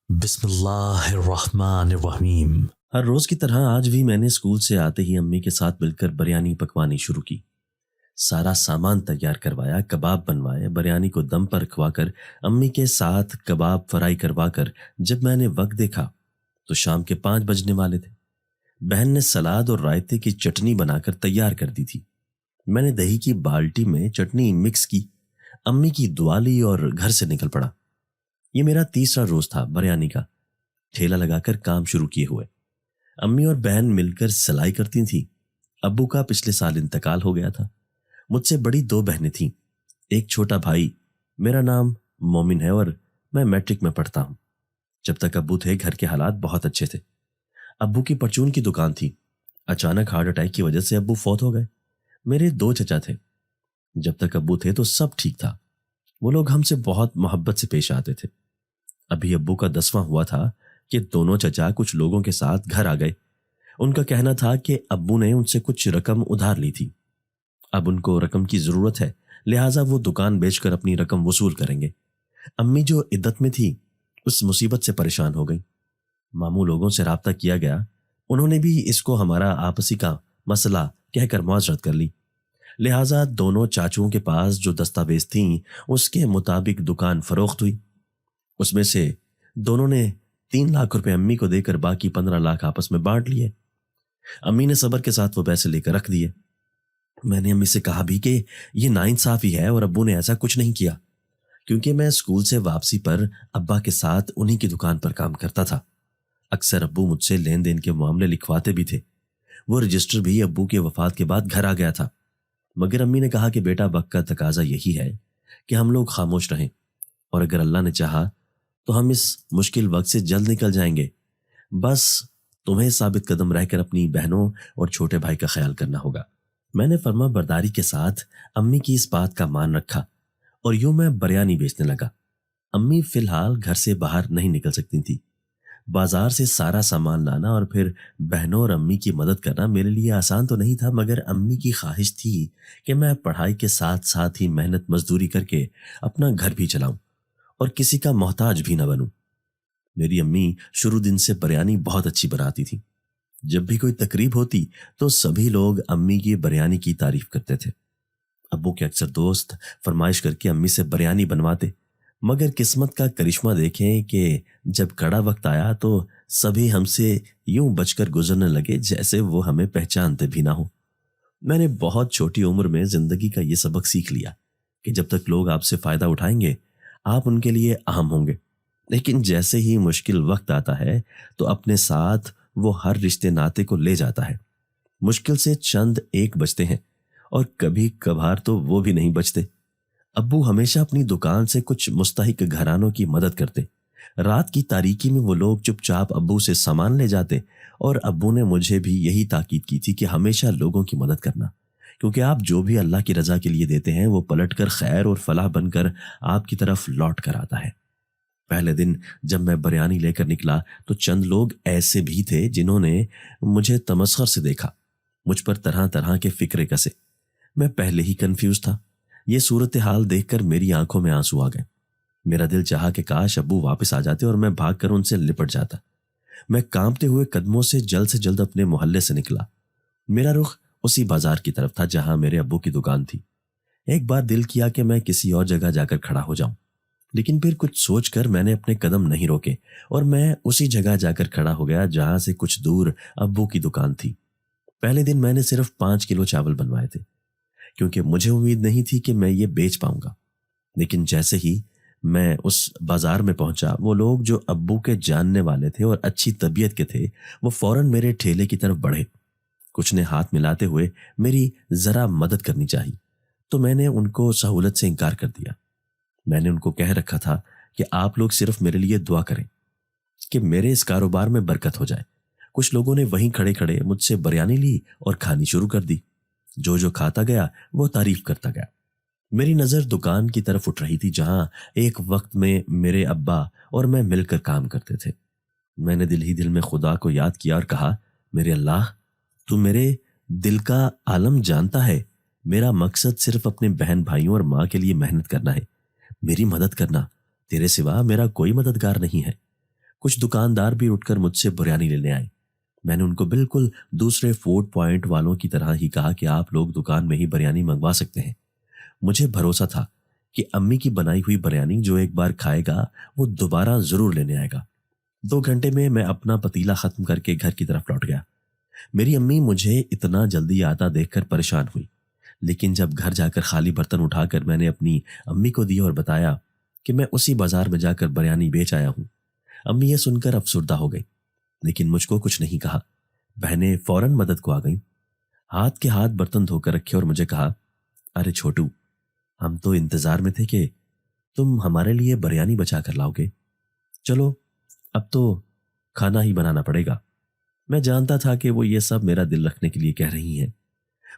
بسم اللہ الرحمن الرحیم۔ ہر روز کی طرح آج بھی میں نے اسکول سے آتے ہی امی کے ساتھ مل کر بریانی پکوانی شروع کی۔ سارا سامان تیار کروایا، کباب بنوائے، بریانی کو دم پر رکھوا کر امی کے ساتھ کباب فرائی کروا کر جب میں نے وقت دیکھا تو شام کے 5 بجنے والے تھے۔ بہن نے سلاد اور رائتے کی چٹنی بنا کر تیار کر دی تھی۔ میں نے دہی کی بالٹی میں چٹنی مکس کی، امی کی دعا لی اور گھر سے نکل پڑا۔ یہ میرا تیسرا روز تھا بریانی کا، ٹھیلا لگا کر کام شروع کیے ہوئے۔ امی اور بہن مل کر سلائی کرتی تھیں۔ ابو کا پچھلے سال انتقال ہو گیا تھا۔ مجھ سے بڑی 2 بہنیں تھیں، ایک چھوٹا بھائی۔ میرا نام مومن ہے اور میں میٹرک میں پڑھتا ہوں۔ جب تک ابو تھے گھر کے حالات بہت اچھے تھے۔ ابو کی پرچون کی دکان تھی۔ اچانک ہارٹ اٹیک کی وجہ سے ابو فوت ہو گئے۔ میرے 2 چچا تھے۔ جب تک ابو تھے تو سب ٹھیک تھا۔ وہ لوگ ہم سے بہت محبت سے پیش آتے تھے۔ ابھی ابو کا 10واں ہوا تھا کہ دونوں چچا کچھ لوگوں کے ساتھ گھر آ گئے۔ ان کا کہنا تھا کہ ابو نے ان سے کچھ رقم ادھار لی تھی، اب ان کو رقم کی ضرورت ہے، لہٰذا وہ دکان بیچ کر اپنی رقم وصول کریں گے۔ امی جو عدت میں تھی اس مصیبت سے پریشان ہو گئی۔ ماموں لوگوں سے رابطہ کیا گیا، انہوں نے بھی اس کو ہمارا آپسی کا مسئلہ کہہ کر معذرت کر لی، لہٰذا دونوں چاچوؤں کے پاس جو دستاویز تھیں اس کے مطابق دکان فروخت ہوئی۔ اس میں سے دونوں نے 3 لاکھ روپے امی کو دے کر باقی 15 لاکھ آپس میں بانٹ لیے۔ امی نے صبر کے ساتھ وہ پیسے لے کر رکھ دیے۔ میں نے امی سے کہا بھی کہ یہ ناانصافی ہے اور ابو نے ایسا کچھ نہیں کیا، کیونکہ میں اسکول سے واپسی پر ابا کے ساتھ انہی کی دکان پر کام کرتا تھا۔ اکثر ابو مجھ سے لین دین کے معاملے لکھواتے بھی تھے۔ وہ رجسٹر بھی ابو کے وفات کے بعد گھر آ گیا تھا، مگر امی نے کہا کہ بیٹا وقت کا تقاضا یہی ہے کہ ہم لوگ خاموش رہیں، اور اگر اللہ نے چاہا تو ہم اس مشکل وقت سے جلد نکل جائیں گے۔ بس تمہیں ثابت قدم رہ کر اپنی بہنوں اور چھوٹے بھائی کا خیال کرنا ہوگا۔ میں نے فرما برداری کے ساتھ امی کی اس بات کا مان رکھا اور یوں میں بریانی بیچنے لگا۔ امی فی الحال گھر سے باہر نہیں نکل سکتی تھی۔ بازار سے سارا سامان لانا اور پھر بہنوں اور امی کی مدد کرنا میرے لیے آسان تو نہیں تھا، مگر امی کی خواہش تھی کہ میں پڑھائی کے ساتھ ساتھ ہی محنت مزدوری کر کے اپنا گھر بھی چلاؤں اور کسی کا محتاج بھی نہ بنوں۔ میری امی شروع دن سے بریانی بہت اچھی بناتی تھی۔ جب بھی کوئی تقریب ہوتی تو سبھی لوگ امی کی بریانی کی تعریف کرتے تھے۔ ابو کے اکثر دوست فرمائش کر کے امی سے بریانی بنواتے، مگر قسمت کا کرشمہ دیکھیں کہ جب کڑا وقت آیا تو سبھی ہم سے یوں بچ کر گزرنے لگے جیسے وہ ہمیں پہچانتے بھی نہ ہوں۔ میں نے بہت چھوٹی عمر میں زندگی کا یہ سبق سیکھ لیا کہ جب تک لوگ آپ سے فائدہ اٹھائیں گے آپ ان کے لیے اہم ہوں گے، لیکن جیسے ہی مشکل وقت آتا ہے تو اپنے ساتھ وہ ہر رشتے ناتے کو لے جاتا ہے۔ مشکل سے چند ایک بچتے ہیں اور کبھی کبھار تو وہ بھی نہیں بچتے۔ ابو ہمیشہ اپنی دکان سے کچھ مستحق گھرانوں کی مدد کرتے۔ رات کی تاریکی میں وہ لوگ چپ چاپ ابو سے سامان لے جاتے، اور ابو نے مجھے بھی یہی تاکید کی تھی کہ ہمیشہ لوگوں کی مدد کرنا، کیونکہ آپ جو بھی اللہ کی رضا کے لیے دیتے ہیں وہ پلٹ کر خیر اور فلاح بن کر آپ کی طرف لوٹ کر آتا ہے۔ پہلے دن جب میں بریانی لے کر نکلا تو چند لوگ ایسے بھی تھے جنہوں نے مجھے تمسخر سے دیکھا، مجھ پر طرح طرح کے فکرے کسے۔ میں پہلے ہی کنفیوز تھا۔ یہ صورتحال دیکھ کر میری آنکھوں میں آنسو آ گئے۔ میرا دل چاہا کہ کاش ابو واپس آ جاتے اور میں بھاگ کر ان سے لپٹ جاتا۔ میں کانپتے ہوئے قدموں سے جلد اپنے محلے سے نکلا۔ میرا رخ اسی بازار کی طرف تھا جہاں میرے ابو کی دکان تھی۔ ایک بار دل کیا کہ میں کسی اور جگہ جا کر کھڑا ہو جاؤں، لیکن پھر کچھ سوچ کر میں نے اپنے قدم نہیں روکے اور میں اسی جگہ جا کر کھڑا ہو گیا جہاں سے کچھ دور ابو کی دکان تھی۔ پہلے دن میں نے صرف 5 کلو چاول بنوائے تھے، کیونکہ مجھے امید نہیں تھی کہ میں یہ بیچ پاؤں گا، لیکن جیسے ہی میں اس بازار میں پہنچا وہ لوگ جو ابو کے جاننے والے تھے اور اچھی طبیعت کے تھے وہ فوراً میرے ٹھیلے کی طرف بڑھے۔ کچھ نے ہاتھ ملاتے ہوئے میری ذرا مدد کرنی چاہی تو میں نے ان کو سہولت سے انکار کر دیا۔ میں نے ان کو کہہ رکھا تھا کہ آپ لوگ صرف میرے لیے دعا کریں کہ میرے اس کاروبار میں برکت ہو جائے۔ کچھ لوگوں نے وہیں کھڑے کھڑے مجھ سے بریانی لی اور کھانی شروع کر دی۔ جو کھاتا گیا وہ تعریف کرتا گیا۔ میری نظر دکان کی طرف اٹھ رہی تھی جہاں ایک وقت میں میرے ابا اور میں مل کر کام کرتے تھے۔ میں نے دل ہی دل میں خدا کو یاد کیا اور کہا، میرے اللہ، تو میرے دل کا عالم جانتا ہے، میرا مقصد صرف اپنے بہن بھائیوں اور ماں کے لیے محنت کرنا ہے، میری مدد کرنا، تیرے سوا میرا کوئی مددگار نہیں ہے۔ کچھ دکاندار بھی اٹھ کر مجھ سے بریانی لینے آئے۔ میں نے ان کو بالکل دوسرے فوڈ پوائنٹ والوں کی طرح ہی کہا کہ آپ لوگ دکان میں ہی بریانی منگوا سکتے ہیں۔ مجھے بھروسہ تھا کہ امی کی بنائی ہوئی بریانی جو ایک بار کھائے گا وہ دوبارہ ضرور لینے آئے گا۔ 2 گھنٹے میں اپنا پتیلا ختم کر کے گھر کی طرف لوٹ گیا۔ میری امی مجھے اتنا جلدی آتا دیکھ کر پریشان ہوئی، لیکن جب گھر جا کر خالی برتن اٹھا کر میں نے اپنی امی کو دی اور بتایا کہ میں اسی بازار میں جا کر بریانی بیچ آیا ہوں، امی یہ سن کر افسردہ ہو گئی، لیکن مجھ کو کچھ نہیں کہا۔ بہنیں فوراً مدد کو آ گئیں، ہاتھ کے ہاتھ برتن دھو کر رکھے اور مجھے کہا، ارے چھوٹو، ہم تو انتظار میں تھے کہ تم ہمارے لیے بریانی بچا کر لاؤ گے، چلو اب تو کھانا ہی بنانا پڑے گا۔ میں جانتا تھا کہ وہ یہ سب میرا دل رکھنے کے لیے کہہ رہی ہیں،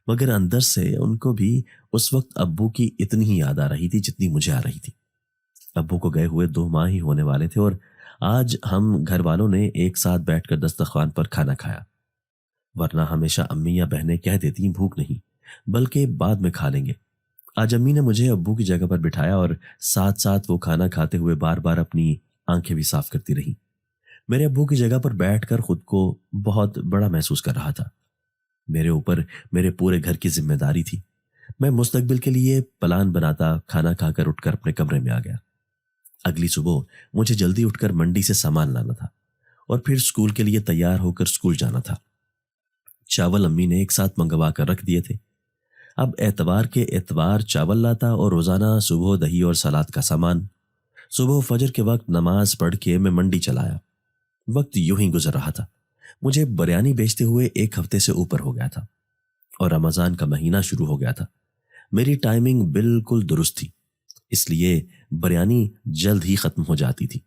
مگر اندر سے ان کو بھی اس وقت ابو کی اتنی ہی یاد آ رہی تھی جتنی مجھے آ رہی تھی۔ ابو کو گئے ہوئے 2 ماہ ہی ہونے والے تھے اور آج ہم گھر والوں نے ایک ساتھ بیٹھ کر دسترخوان پر کھانا کھایا، ورنہ ہمیشہ امی یا بہنیں کہہ دیتی بھوک نہیں بلکہ بعد میں کھا لیں گے۔ آج امی نے مجھے ابو کی جگہ پر بٹھایا اور ساتھ ساتھ وہ کھانا کھاتے ہوئے بار بار اپنی آنکھیں بھی صاف کرتی رہی۔ میرے ابو کی جگہ پر بیٹھ کر خود کو بہت بڑا محسوس کر رہا تھا۔ میرے اوپر میرے پورے گھر کی ذمہ داری تھی۔ میں مستقبل کے لیے پلان بناتا کھانا کھا کر اٹھ کر اپنے کمرے میں آ گیا۔ اگلی صبح مجھے جلدی اٹھ کر منڈی سے سامان لانا تھا اور پھر اسکول کے لیے تیار ہو کر اسکول جانا تھا۔ چاول امی نے ایک ساتھ منگوا کر رکھ دیے تھے۔ اب اتوار کے اتوار چاول لاتا اور روزانہ صبح دہی اور سلاد کا سامان۔ صبح فجر کے وقت نماز پڑھ کے میں منڈی چلا آیا۔ وقت یوں ہی گزر رہا تھا۔ مجھے بریانی بیچتے ہوئے 1 ہفتے سے اوپر ہو گیا تھا اور رمضان کا مہینہ شروع ہو گیا تھا۔ میری ٹائمنگ بالکل درست تھی، اس لیے بریانی جلد ہی ختم ہو جاتی تھی،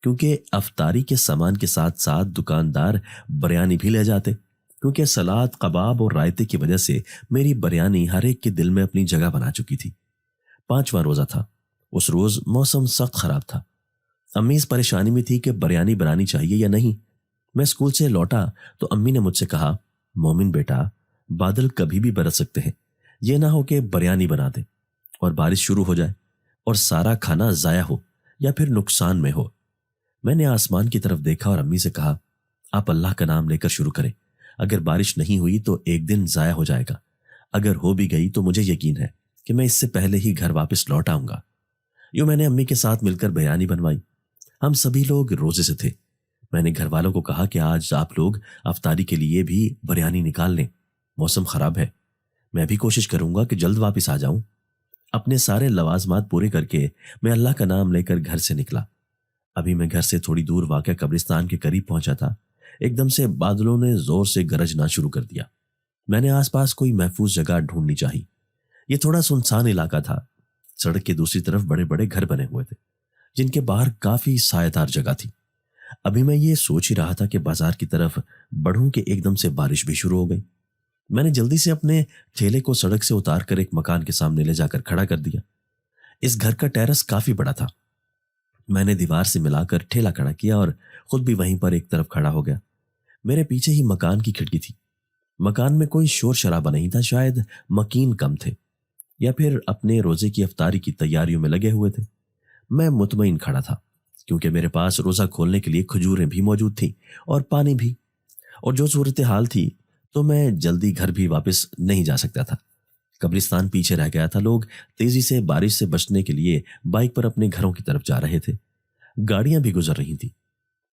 کیونکہ افطاری کے سامان کے ساتھ ساتھ دکاندار بریانی بھی لے جاتے، کیونکہ سلاد، کباب اور رائتے کی وجہ سے میری بریانی ہر ایک کے دل میں اپنی جگہ بنا چکی تھی۔ 5واں روزہ تھا۔ اس روز موسم سخت خراب تھا۔ امی اس پریشانی میں تھی کہ بریانی بنانی چاہیے یا نہیں۔ میں اسکول سے لوٹا تو امی نے مجھ سے کہا، مومن بیٹا، بادل کبھی بھی برس سکتے ہیں، یہ نہ ہو کہ بریانی بنا دے اور بارش شروع ہو جائے اور سارا کھانا ضائع ہو یا پھر نقصان میں ہو۔ میں نے آسمان کی طرف دیکھا اور امی سے کہا، آپ اللہ کا نام لے کر شروع کریں، اگر بارش نہیں ہوئی تو ایک دن ضائع ہو جائے گا، اگر ہو بھی گئی تو مجھے یقین ہے کہ میں اس سے پہلے ہی گھر واپس لوٹ آؤں گا۔ یوں میں نے امی کے ساتھ مل کر بریانی بنوائی۔ ہم سبھی لوگ روزے سے تھے۔ میں نے گھر والوں کو کہا کہ آج آپ لوگ افطاری کے لیے بھی بریانی نکال لیں، موسم خراب ہے، میں بھی کوشش کروں گا کہ جلد واپس آ جاؤں۔ اپنے سارے لوازمات پورے کر کے میں اللہ کا نام لے کر گھر سے نکلا۔ ابھی میں گھر سے تھوڑی دور واقع قبرستان کے قریب پہنچا تھا، ایک دم سے بادلوں نے زور سے گرجنا شروع کر دیا۔ میں نے آس پاس کوئی محفوظ جگہ ڈھونڈنی چاہی۔ یہ تھوڑا سنسان علاقہ تھا۔ سڑک کے دوسری طرف بڑے بڑے گھر بنے ہوئے تھے جن کے باہر کافی سایہ دار جگہ تھی۔ ابھی میں یہ سوچ ہی رہا تھا کہ بازار کی طرف بڑھوں کہ ایک دم سے بارش بھی شروع ہو گئی۔ میں نے جلدی سے اپنے ٹھیلے کو سڑک سے اتار کر ایک مکان کے سامنے لے جا کر کھڑا کر دیا۔ اس گھر کا ٹیرس کافی بڑا تھا۔ میں نے دیوار سے ملا کر ٹھیلا کھڑا کیا اور خود بھی وہیں پر ایک طرف کھڑا ہو گیا۔ میرے پیچھے ہی مکان کی کھڑکی تھی۔ مکان میں کوئی شور شرابہ نہیں تھا، شاید مکین کم تھے یا پھر اپنے روزے کی افطاری کی تیاریوں میں لگے ہوئے تھے۔ میں مطمئن کھڑا تھا کیونکہ میرے پاس روزہ کھولنے کے لیے کھجوریں بھی موجود تھیں اور پانی بھی، اور جو صورتحال تھی تو میں جلدی گھر بھی واپس نہیں جا سکتا تھا۔ قبرستان پیچھے رہ گیا تھا۔ لوگ تیزی سے بارش سے بچنے کے لیے بائک پر اپنے گھروں کی طرف جا رہے تھے۔ گاڑیاں بھی گزر رہی تھیں۔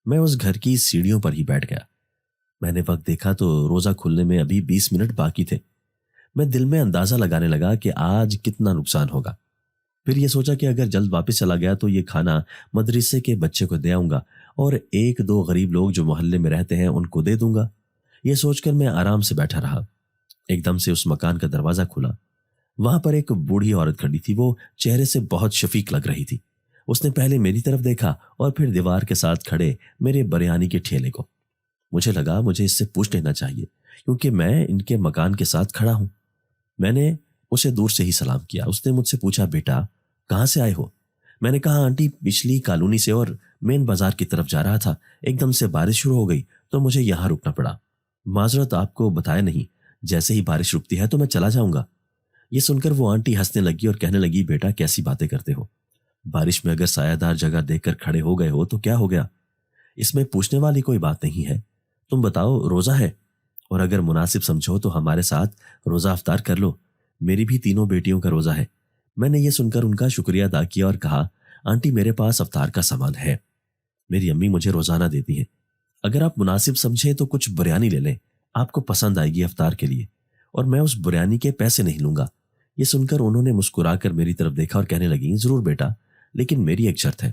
میں اس گھر کی سیڑھیوں پر ہی بیٹھ گیا۔ میں نے وقت دیکھا تو روزہ کھلنے میں ابھی 20 منٹ باقی تھے۔ میں دل میں اندازہ لگانے لگا کہ آج کتنا نقصان ہوگا۔ پھر یہ سوچا کہ اگر جلد واپس چلا گیا تو یہ کھانا مدرسے کے بچے کو دے آؤں گا اور 1-2 غریب لوگ جو محلے میں رہتے ہیں ان کو دے دوں گا۔ یہ سوچ کر میں آرام سے بیٹھا رہا۔ ایک دم سے اس مکان کا دروازہ کھلا۔ وہاں پر ایک بوڑھی عورت کھڑی تھی۔ وہ چہرے سے بہت شفیق لگ رہی تھی۔ اس نے پہلے میری طرف دیکھا اور پھر دیوار کے ساتھ کھڑے میرے بریانی کے ٹھیلے کو۔ مجھے لگا مجھے اس سے پوچھ لینا چاہیے کیونکہ میں ان کے مکان کے ساتھ کھڑا ہوں۔ میں نے اسے دور سے ہی سلام کیا۔ اس نے مجھ سے پوچھا، بیٹا کہاں سے آئے ہو؟ میں نے کہا، آنٹی پچھلی کالونی سے اور مین بازار کی طرف جا رہا تھا، ایک دم سے بارش شروع ہو گئی تو مجھے یہاں رکنا پڑا۔ معذرت، آپ کو بتایا نہیں، جیسے ہی بارش رکتی ہے تو میں چلا جاؤں گا۔ یہ سن کر وہ آنٹی ہنسنے لگی اور کہنے لگی، بیٹا کیسی باتیں کرتے ہو، بارش میں اگر سایہ دار جگہ دیکھ کر کھڑے ہو گئے ہو تو کیا ہو گیا؟ اس میں پوچھنے والی کوئی بات نہیں ہے۔ تم بتاؤ روزہ ہے؟ اور اگر مناسب سمجھو تو ہمارے ساتھ روزہ افطار کر لو، میری بھی تینوں بیٹیوں کا روزہ ہے۔ میں نے یہ سن کر ان کا شکریہ ادا کیا اور کہا آنٹی میرے پاس افطار کا سامان ہے، میری امی مجھے روزانہ دیتی ہیں، اگر آپ مناسب سمجھیں تو کچھ بریانی لے لیں، آپ کو پسند آئے گی افطار کے لیے، اور میں اس بریانی کے پیسے نہیں لوں گا۔ یہ سن کر انہوں نے مسکرا کر میری طرف دیکھا اور کہنے لگیں ضرور بیٹا، لیکن میری ایک شرط ہے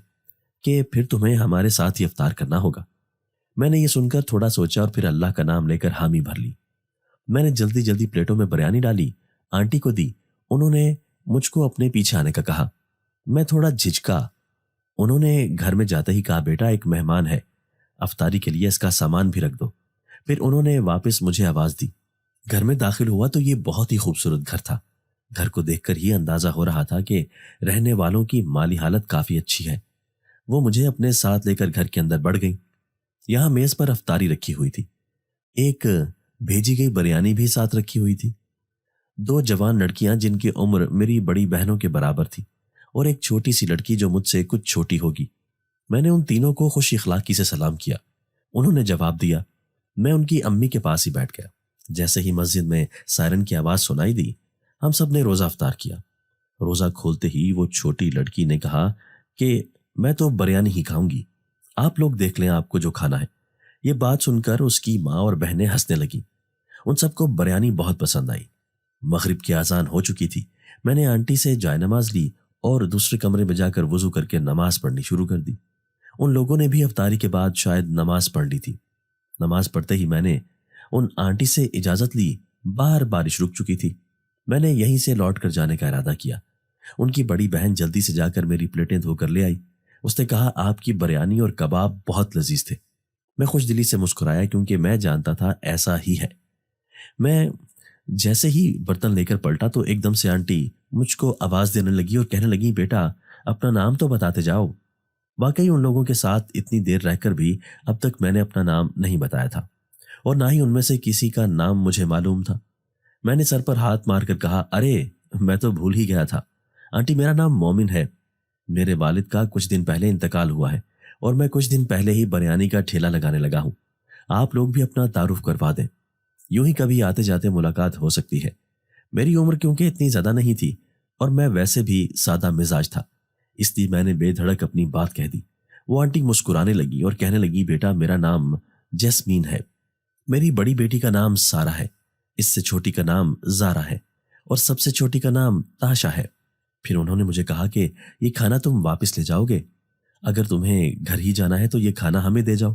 کہ پھر تمہیں ہمارے ساتھ ہی افطار کرنا ہوگا۔ میں نے یہ سن کر تھوڑا سوچا اور پھر اللہ کا نام لے کر حامی بھر لی۔ میں نے جلدی جلدی پلیٹوں میں بریانی ڈالی، آنٹی کو دی، انہوں نے مجھ کو اپنے پیچھے آنے کا کہا۔ میں تھوڑا جھجکا۔ انہوں نے گھر میں جاتے ہی کہا بیٹا ایک مہمان ہے، افطاری کے لیے اس کا سامان بھی رکھ دو۔ پھر انہوں نے واپس مجھے آواز دی۔ گھر میں داخل ہوا تو یہ بہت ہی خوبصورت گھر تھا۔ گھر کو دیکھ کر یہ اندازہ ہو رہا تھا کہ رہنے والوں کی مالی حالت کافی اچھی ہے۔ وہ مجھے اپنے ساتھ لے کر گھر کے اندر بڑھ گئی۔ یہاں میز پر افطاری رکھی ہوئی تھی، ایک بھیجی گئی بریانی بھی ساتھ رکھی ہوئی تھی، 2 جوان لڑکیاں جن کی عمر میری بڑی بہنوں کے برابر تھی، اور ایک چھوٹی سی لڑکی جو مجھ سے کچھ چھوٹی ہوگی۔ میں نے ان تینوں کو خوش اخلاقی سے سلام کیا، انہوں نے جواب دیا۔ میں ان کی امی کے پاس ہی بیٹھ گیا۔ جیسے ہی مسجد میں سائرن کی آواز سنائی دی، ہم سب نے روزہ افطار کیا۔ روزہ کھولتے ہی وہ چھوٹی لڑکی نے کہا کہ میں تو بریانی ہی کھاؤں گی، آپ لوگ دیکھ لیں آپ کو جو کھانا ہے۔ یہ بات سن کر اس کی ماں اور بہنیں ہنسنے لگیں۔ ان سب کو بریانی بہت پسند آئی۔ مغرب کی اذان ہو چکی تھی۔ میں نے آنٹی سے جائے نماز لی اور دوسرے کمرے میں جا کر وضو کر کے نماز پڑھنی شروع کر دی۔ ان لوگوں نے بھی افطاری کے بعد شاید نماز پڑھ لی تھی۔ نماز پڑھتے ہی میں نے ان آنٹی سے اجازت لی، باہر بارش رک چکی تھی۔ میں نے یہیں سے لوٹ کر جانے کا ارادہ کیا۔ ان کی بڑی بہن جلدی سے جا کر میری پلیٹیں دھو کر لے آئی۔ اس نے کہا آپ کی بریانی اور کباب بہت لذیذ تھے۔ میں خوش دلی سے مسکرایا کیونکہ میں جانتا تھا ایسا ہی ہے۔ میں جیسے ہی برتن لے کر پلٹا تو ایک دم سے آنٹی مجھ کو آواز دینے لگی اور کہنے لگی بیٹا اپنا نام تو بتاتے جاؤ۔ واقعی ان لوگوں کے ساتھ اتنی دیر رہ کر بھی اب تک میں نے اپنا نام نہیں بتایا تھا، اور نہ ہی ان میں سے کسی کا نام مجھے معلوم تھا۔ میں نے سر پر ہاتھ مار کر کہا ارے میں تو بھول ہی گیا تھا، آنٹی میرا نام مومن ہے، میرے والد کا کچھ دن پہلے انتقال ہوا ہے، اور میں کچھ دن پہلے ہی بریانی کا ٹھیلا لگانے لگا ہوں، آپ لوگ بھی اپنا تعارف کروا دیں، یوں ہی کبھی آتے جاتے ملاقات ہو سکتی ہے۔ میری عمر کیونکہ اتنی زیادہ نہیں تھی اور میں ویسے بھی سادہ مزاج تھا، اس لیے میں نے بے دھڑک اپنی بات کہہ دی۔ وہ آنٹی مسکرانے لگی اور کہنے لگی بیٹا میرا نام جیسمین ہے، میری بڑی بیٹی کا نام سارہ ہے، اس سے چھوٹی کا نام زارا ہے، اور سب سے چھوٹی کا نام تاشا ہے۔ پھر انہوں نے مجھے کہا کہ یہ کھانا تم واپس لے جاؤ گے، اگر تمہیں گھر ہی جانا ہے تو یہ کھانا ہمیں دے جاؤ،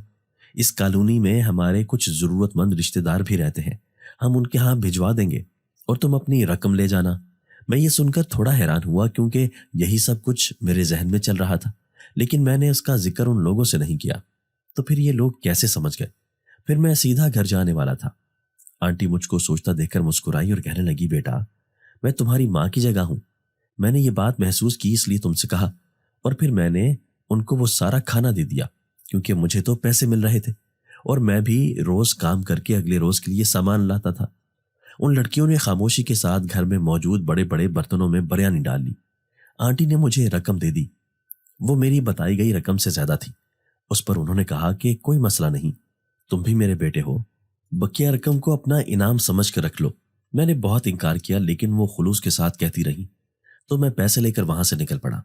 اس کالونی میں ہمارے کچھ ضرورت مند رشتہ دار بھی رہتے ہیں، ہم ان کے ہاں بھجوا دیں گے اور تم اپنی رقم لے جانا۔ میں یہ سن کر تھوڑا حیران ہوا کیونکہ یہی سب کچھ میرے ذہن میں چل رہا تھا، لیکن میں نے اس کا ذکر ان لوگوں سے نہیں کیا، تو پھر یہ لوگ کیسے سمجھ گئے؟ پھر میں سیدھا گھر جانے والا تھا۔ آنٹی مجھ کو سوچتا دیکھ کر مسکرائی اور کہنے لگی بیٹا میں تمہاری ماں کی جگہ ہوں، میں نے یہ بات محسوس کی اس لیے تم سے کہا، اور پھر میں نے ان کو وہ سارا کھانا دے دیا کیونکہ مجھے تو پیسے مل رہے تھے اور میں بھی روز کام کر کے اگلے روز کے لیے سامان لاتا تھا۔ ان لڑکیوں نے خاموشی کے ساتھ گھر میں موجود بڑے بڑے برتنوں میں بریانی ڈال لی۔ آنٹی نے مجھے رقم دے دی، وہ میری بتائی گئی رقم سے زیادہ تھی۔ اس پر انہوں نے کہا کہ کوئی مسئلہ نہیں، تم بھی میرے بیٹے ہو، بقیہ رقم کو اپنا انعام سمجھ کر رکھ لو۔ میں نے بہت انکار کیا لیکن وہ خلوص کے ساتھ کہتی رہی، تو میں پیسے لے کر وہاں سے نکل پڑا۔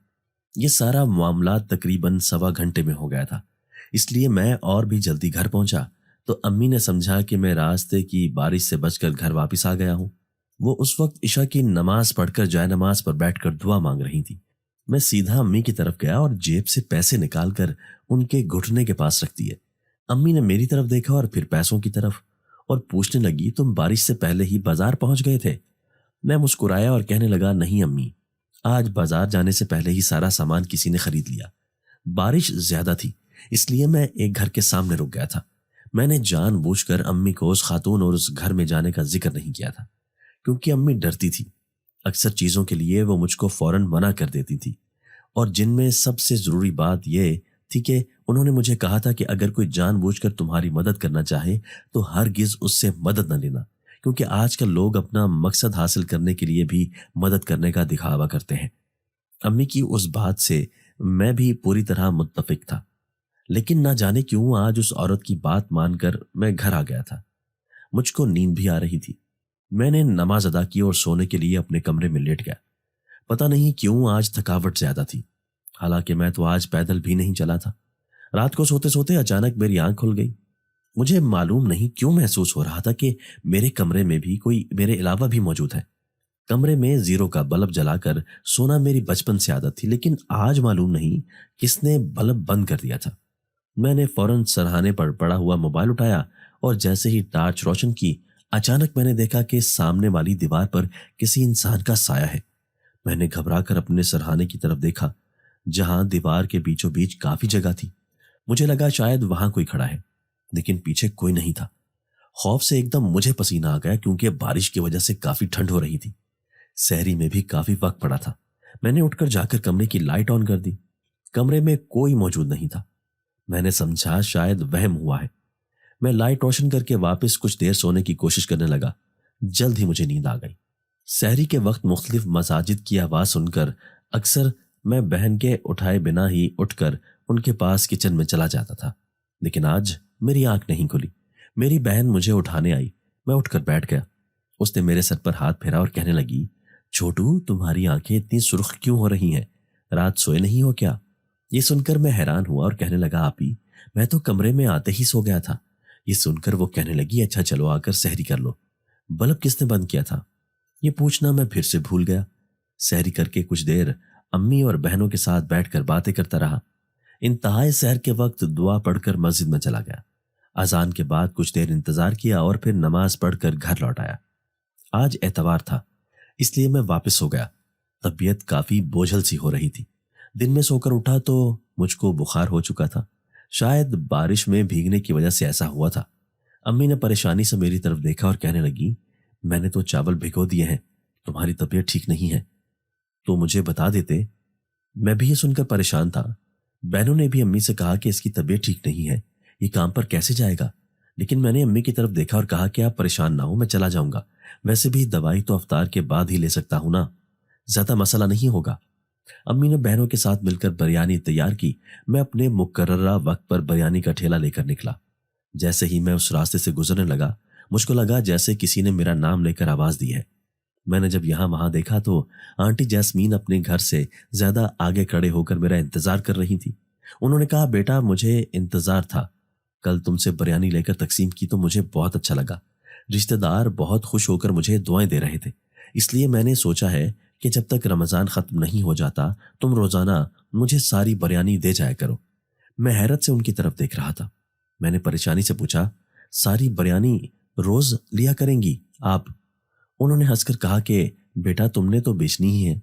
یہ سارا معاملہ تقریباً 1.25 گھنٹے میں ہو گیا تھا، اس لیے میں اور بھی جلدی گھر پہنچا تو امی نے سمجھا کہ میں راستے کی بارش سے بچ کر گھر واپس آ گیا ہوں۔ وہ اس وقت عشاء کی نماز پڑھ کر جائے نماز پر بیٹھ کر دعا مانگ رہی تھی۔ میں سیدھا امی کی طرف گیا اور جیب سے پیسے نکال کر ان کے گھٹنے کے پاس رکھ دیے۔ امی نے میری طرف دیکھا اور پھر پیسوں کی طرف اور پوچھنے لگی تم بارش سے پہلے ہی بازار پہنچ گئے تھے؟ میں مسکرایا اور کہنے لگا نہیں امی، آج بازار جانے سے پہلے ہی سارا سامان کسی نے خرید لیا، بارش زیادہ تھی اس لیے میں ایک گھر کے سامنے رک گیا تھا۔ میں نے جان بوجھ کر امی کو اس خاتون اور اس گھر میں جانے کا ذکر نہیں کیا تھا کیونکہ امی ڈرتی تھی، اکثر چیزوں کے لیے وہ مجھ کو فوراً منع کر دیتی تھی، اور جن میں سب سے ضروری بات یہ تھی کہ انہوں نے مجھے کہا تھا کہ اگر کوئی جان بوجھ کر تمہاری مدد کرنا چاہے تو ہرگز اس سے مدد نہ لینا، کیونکہ آج کل لوگ اپنا مقصد حاصل کرنے کے لیے بھی مدد کرنے کا دکھاوا کرتے ہیں۔ امی کی اس بات سے میں بھی پوری طرح متفق تھا۔ لیکن نہ جانے کیوں آج اس عورت کی بات مان کر میں گھر آ گیا تھا۔ مجھ کو نیند بھی آ رہی تھی۔ میں نے نماز ادا کی اور سونے کے لیے اپنے کمرے میں لیٹ گیا۔ پتہ نہیں کیوں آج تھکاوٹ زیادہ تھی، حالانکہ میں تو آج پیدل بھی نہیں چلا تھا۔ رات کو سوتے سوتے اچانک میری آنکھ کھل گئی۔ مجھے معلوم نہیں کیوں محسوس ہو رہا تھا کہ میرے کمرے میں بھی کوئی میرے علاوہ بھی موجود ہے۔ کمرے میں زیرو کا بلب جلا کر سونا میری بچپن سے عادت تھی، لیکن آج معلوم نہیں کس نے بلب بند کر دیا تھا۔ میں نے فوراً سرہانے پر پڑا ہوا موبائل اٹھایا اور جیسے ہی ٹارچ روشن کی، اچانک میں نے دیکھا کہ سامنے والی دیوار پر کسی انسان کا سایہ ہے۔ میں نے گھبرا کر اپنے سرہانے کی طرف دیکھا، جہاں دیوار کے بیچوں بیچ کافی جگہ تھی۔ مجھے لگا شاید وہاں کوئی کھڑا ہے، لیکن پیچھے کوئی نہیں تھا۔ خوف سے ایک دم مجھے پسینہ آ گیا، کیونکہ بارش کی وجہ سے کافی ٹھنڈ ہو رہی تھی۔ سحری میں بھی کافی وقت پڑا تھا۔ میں نے اٹھ کر جا کر کمرے کی لائٹ آن کر دی۔ کمرے میں کوئی موجود نہیں تھا۔ میں نے سمجھا شاید وہم ہوا ہے۔ میں لائٹ روشن کر کے واپس کچھ دیر سونے کی کوشش کرنے لگا۔ جلد ہی مجھے نیند آ گئی۔ سحری کے وقت مختلف مساجد کی آواز سن کر اکثر میں بہن کے اٹھائے بنا ہی اٹھ کر ان کے پاس کچن میں چلا جاتا تھا، لیکن آج میری آنکھ نہیں کھلی۔ میری بہن مجھے اٹھانے آئی۔ میں اٹھ کر بیٹھ گیا۔ اس نے میرے سر پر ہاتھ پھیرا اور کہنے لگی، چھوٹو تمہاری آنکھیں اتنی سرخ کیوں ہو رہی ہیں؟ رات سوئے نہیں ہو کیا؟ یہ سن کر میں حیران ہوا اور کہنے لگا، آپی میں تو کمرے میں آتے ہی سو گیا تھا۔ یہ سن کر وہ کہنے لگی، اچھا چلو آ کر سحری کر لو۔ بلب کس نے بند کیا تھا؟ یہ پوچھنا میں پھر سے بھول گیا۔ سحری کر کے کچھ دیر امی اور بہنوں کے ساتھ بیٹھ کر باتیں کرتا رہا۔ انتہائے سحر کے وقت دعا پڑھ کر مسجد میں چلا گیا۔ اذان کے بعد کچھ دیر انتظار کیا اور پھر نماز پڑھ کر گھر لوٹ آیا۔ آج اتوار تھا، اس لیے میں واپس ہو گیا۔ طبیعت کافی بوجھل سی ہو رہی تھی۔ دن میں سو کر اٹھا تو مجھ کو بخار ہو چکا تھا۔ شاید بارش میں بھیگنے کی وجہ سے ایسا ہوا تھا۔ امی نے پریشانی سے میری طرف دیکھا اور کہنے لگی، میں نے تو چاول بھگو دیے ہیں، تمہاری طبیعت ٹھیک نہیں ہے تو مجھے بتا دیتے۔ میں بھی یہ سن کر پریشان تھا۔ بہنوں نے بھی امی سے کہا کہ اس کی طبیعت ٹھیک نہیں ہے، یہ کام پر کیسے جائے گا؟ لیکن میں نے امی کی طرف دیکھا اور کہا کہ آپ پریشان نہ ہو، میں چلا جاؤں گا، ویسے بھی دوائی تو افطار کے بعد ہی لے سکتا ہوں نا، زیادہ مسئلہ نہیں ہوگا۔ امی نے بہنوں کے ساتھ مل کر بریانی تیار کی۔ میں اپنے مقررہ وقت پر بریانی کا ٹھیلا لے کر نکلا۔ جیسے ہی میں اس راستے سے گزرنے لگا، مجھ کو لگا جیسے کسی نے میرا نام لے کر آواز دی ہے۔ میں نے جب یہاں وہاں دیکھا تو آنٹی جیسمین اپنے گھر سے زیادہ آگے کھڑے ہو کر میرا انتظار کر رہی تھی۔ انہوں نے کہا، بیٹا مجھے انتظار تھا، کل تم سے بریانی لے کر تقسیم کی تو مجھے بہت اچھا لگا۔ رشتہ دار بہت خوش ہو کر مجھے دعائیں دے رہے تھے، اس لیے میں نے سوچا ہے کہ جب تک رمضان ختم نہیں ہو جاتا تم روزانہ مجھے ساری بریانی دے جایا کرو۔ میں حیرت سے ان کی طرف دیکھ رہا تھا۔ میں نے پریشانی سے پوچھا، ساری بریانی روز لیا کریں گی آپ؟ انہوں نے ہنس کر کہا کہ بیٹا تم نے تو بیچنی ہی ہے،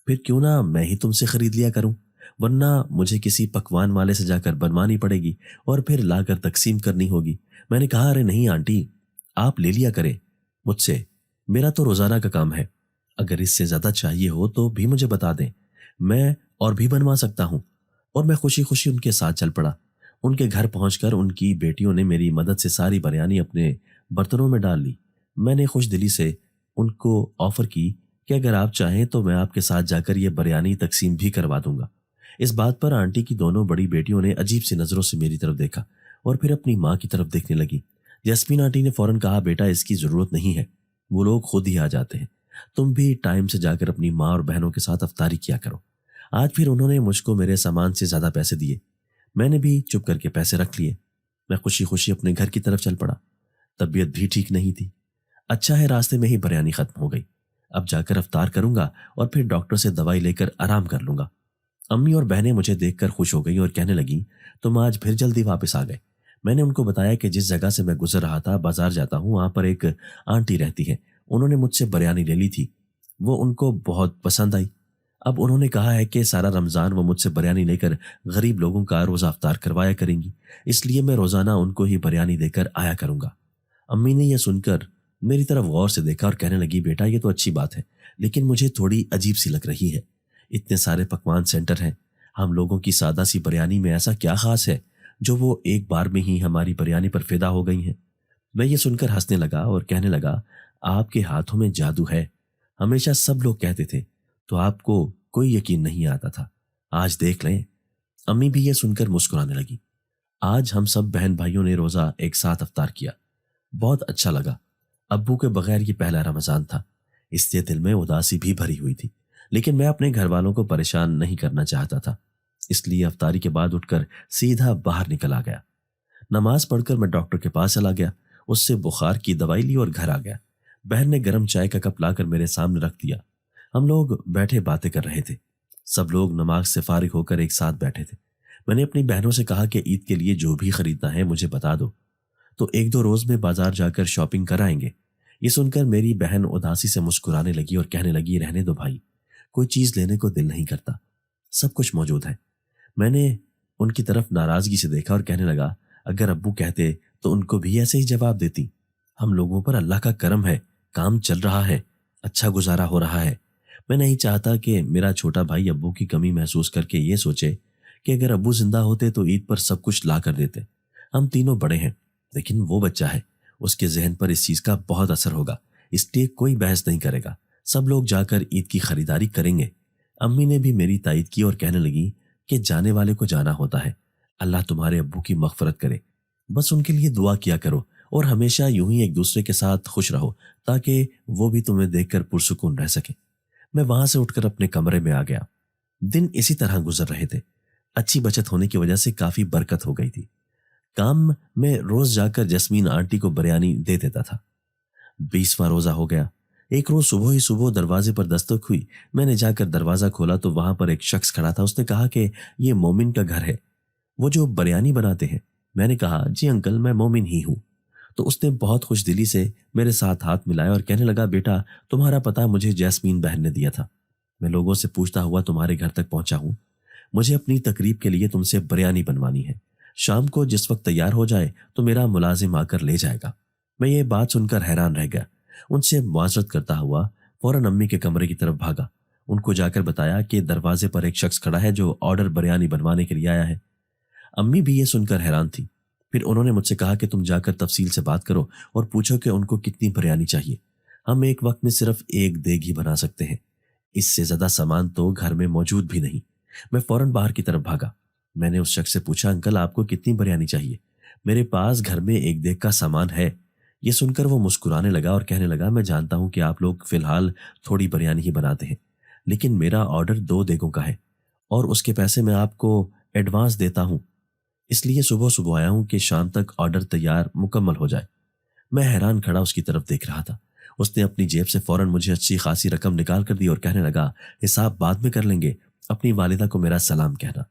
پھر کیوں نہ میں ہی تم سے خرید لیا کروں، ورنہ مجھے کسی پکوان والے سے جا کر بنوانی پڑے گی اور پھر لا کر تقسیم کرنی ہوگی۔ میں نے کہا، ارے نہیں آنٹی، آپ لے لیا کریں مجھ سے، میرا تو روزانہ کا کام ہے، اگر اس سے زیادہ چاہیے ہو تو بھی مجھے بتا دیں، میں اور بھی بنوا سکتا ہوں۔ اور میں خوشی خوشی ان کے ساتھ چل پڑا۔ ان کے گھر پہنچ کر ان کی بیٹیوں نے میری مدد سے ساری بریانی اپنے برتنوں میں ڈال لی۔ میں نے خوش دلی سے ان کو آفر کی کہ اگر آپ چاہیں تو میں آپ کے ساتھ جا کر یہ بریانی تقسیم بھی کروا دوں گا۔ اس بات پر آنٹی کی دونوں بڑی بیٹیوں نے عجیب سی نظروں سے میری طرف دیکھا اور پھر اپنی ماں کی طرف دیکھنے لگی۔ جیسمین آنٹی نے فوراً کہا، بیٹا اس کی ضرورت نہیں ہے، وہ لوگ خود ہی آ جاتے ہیں، تم بھی ٹائم سے جا کر اپنی ماں اور بہنوں کے ساتھ افطاری کیا کرو۔ آج پھر انہوں نے مجھ کو میرے سامان سے زیادہ پیسے دیے۔ میں نے بھی چپ کر کے پیسے رکھ لیے۔ میں خوشی خوشی اپنے گھر کی طرف چل پڑا۔ طبیعت بھی ٹھیک نہیں تھی۔ اچھا ہے راستے میں ہی بریانی ختم ہو گئی۔ اب جا کر افطار کروں گا اور پھر ڈاکٹر سے دوائی لے کر آرام کر لوں گا۔ امی اور بہنیں مجھے دیکھ کر خوش ہو گئی اور کہنے لگیں، تم آج پھر جلدی واپس آ گئے۔ میں نے ان کو بتایا کہ جس جگہ سے میں گزر رہا تھا بازار جاتا ہوں، وہاں پر ایک آنٹی رہتی ہے، انہوں نے مجھ سے بریانی لے لی تھی، وہ ان کو بہت پسند آئی۔ اب انہوں نے کہا ہے کہ سارا رمضان وہ مجھ سے بریانی لے کر غریب لوگوں کا روزہ افطار کروایا کریں گی، اس لیے میں روزانہ ان کو ہی بریانی دے کر آیا کروں گا۔ امی نے یہ سن کر میری طرف غور سے دیکھا اور کہنے لگی، بیٹا یہ تو اچھی بات ہے، لیکن مجھے تھوڑی عجیب سی لگ رہی ہے۔ اتنے سارے پکوان سینٹر ہیں، ہم لوگوں کی سادہ سی بریانی میں ایسا کیا خاص ہے جو وہ ایک بار میں ہی ہماری بریانی پر فدا ہو گئی ہیں؟ میں یہ سن کر ہنسنے لگا اور کہنے لگا، آپ کے ہاتھوں میں جادو ہے، ہمیشہ سب لوگ کہتے تھے تو آپ کو کوئی یقین نہیں آتا تھا، آج دیکھ لیں۔ امی بھی یہ سن کر مسکرانے لگی۔ آج ہم سب بہن بھائیوں نے روزہ ایک ساتھ افطار کیا، بہت اچھا لگا۔ ابو کے بغیر یہ پہلا رمضان تھا، اس لیے دل میں اداسی بھی بھری ہوئی تھی، لیکن میں اپنے گھر والوں کو پریشان نہیں کرنا چاہتا تھا، اس لیے افطاری کے بعد اٹھ کر سیدھا باہر نکل آ گیا۔ نماز پڑھ کر میں ڈاکٹر کے پاس چلا گیا، اس سے بخار کی دوائی لی اور گھر آ گیا۔ بہن نے گرم چائے کا کپ لا کر میرے سامنے رکھ دیا۔ ہم لوگ بیٹھے باتیں کر رہے تھے، سب لوگ نماز سے فارغ ہو کر ایک ساتھ بیٹھے تھے۔ میں نے اپنی بہنوں سے کہا کہ عید کے لیے جو بھی خریدنا ہے مجھے بتا دو، تو ایک دو روز میں بازار جا کر شاپنگ کرائیں گے۔ یہ سن کر میری بہن اداسی سے مسکرانے لگی اور کہنے لگی، رہنے دو بھائی، کوئی چیز لینے کو دل نہیں کرتا، سب کچھ موجود ہے۔ میں نے ان کی طرف ناراضگی سے دیکھا اور کہنے لگا، اگر ابو کہتے تو ان کو بھی ایسے ہی جواب دیتی۔ ہم لوگوں پر اللہ کا کرم ہے، کام چل رہا ہے، اچھا گزارا ہو رہا ہے۔ میں نہیں چاہتا کہ میرا چھوٹا بھائی ابو کی کمی محسوس کر کے یہ سوچے کہ اگر ابو زندہ ہوتے تو عید پر سب کچھ لا کر دیتے۔ ہم تینوں بڑے ہیں، لیکن وہ بچہ ہے، اس کے ذہن پر اس چیز کا بہت اثر ہوگا، اس لیے کوئی بحث نہیں کرے گا، سب لوگ جا کر عید کی خریداری کریں گے۔ امی نے بھی میری تائید کی اور کہنے لگی کہ جانے والے کو جانا ہوتا ہے، اللہ تمہارے ابو کی مغفرت کرے، بس ان کے لیے دعا کیا کرو اور ہمیشہ یوں ہی ایک دوسرے کے ساتھ خوش رہو تاکہ وہ بھی تمہیں دیکھ کر پرسکون رہ سکے۔ میں وہاں سے اٹھ کر اپنے کمرے میں آ گیا۔ دن اسی طرح گزر رہے تھے، اچھی بچت ہونے کی وجہ سے کافی برکت ہو گئی تھی۔ کام میں روز جا کر جسمین آنٹی کو بریانی دے دیتا تھا۔ 20واں روزہ ہو گیا۔ ایک روز صبح ہی صبح دروازے پر دستک ہوئی، میں نے جا کر دروازہ کھولا تو وہاں پر ایک شخص کھڑا تھا۔ اس نے کہا کہ یہ مومن کا گھر ہے، وہ جو بریانی بناتے ہیں۔ میں نے کہا، جی انکل، میں مومن ہی ہوں۔ تو اس نے بہت خوش دلی سے میرے ساتھ ہاتھ ملایا اور کہنے لگا، بیٹا تمہارا پتہ مجھے جیسمین بہن نے دیا تھا، میں لوگوں سے پوچھتا ہوا تمہارے گھر تک پہنچا ہوں، مجھے اپنی تقریب کے لیے تم سے بریانی بنوانی ہے، شام کو جس وقت تیار ہو جائے تو میرا ملازم آ کر لے جائے گا۔ میں یہ بات سن کر حیران رہ گیا، ان سے معذرت کرتا ہوا فوراً امی کے کمرے کی طرف بھاگا، ان کو جا کر بتایا کہ دروازے پر ایک شخص کھڑا ہے جو آرڈر بریانی بنوانے کے لیے آیا ہے۔ امی بھی یہ سن کر حیران تھی، پھر انہوں نے مجھ سے کہا کہ تم جا کر تفصیل سے بات کرو اور پوچھو کہ ان کو کتنی بریانی چاہیے، ہم ایک وقت میں صرف ایک دیگ ہی بنا سکتے ہیں، اس سے زیادہ سامان تو گھر میں موجود بھی نہیں۔ میں فوراً باہر کی طرف بھاگا۔ میں نے اس شخص سے پوچھا، انکل آپ کو کتنی بریانی چاہیے؟ میرے پاس گھر میں ایک دیگ کا سامان ہے۔ یہ سن کر وہ مسکرانے لگا اور کہنے لگا، میں جانتا ہوں کہ آپ لوگ فی الحال تھوڑی بریانی ہی بناتے ہیں، لیکن میرا آرڈر 2 دیگوں کا ہے اور اس کے پیسے میں آپ کو ایڈوانس دیتا ہوں، اس لیے صبح صبح آیا ہوں کہ شام تک آرڈر تیار مکمل ہو جائے۔ میں حیران کھڑا اس کی طرف دیکھ رہا تھا۔ اس نے اپنی جیب سے فوراً مجھے اچھی خاصی رقم نکال کر دی اور کہنے لگا، حساب بعد میں کر لیں گے، اپنی والدہ کو میرا سلام کہنا،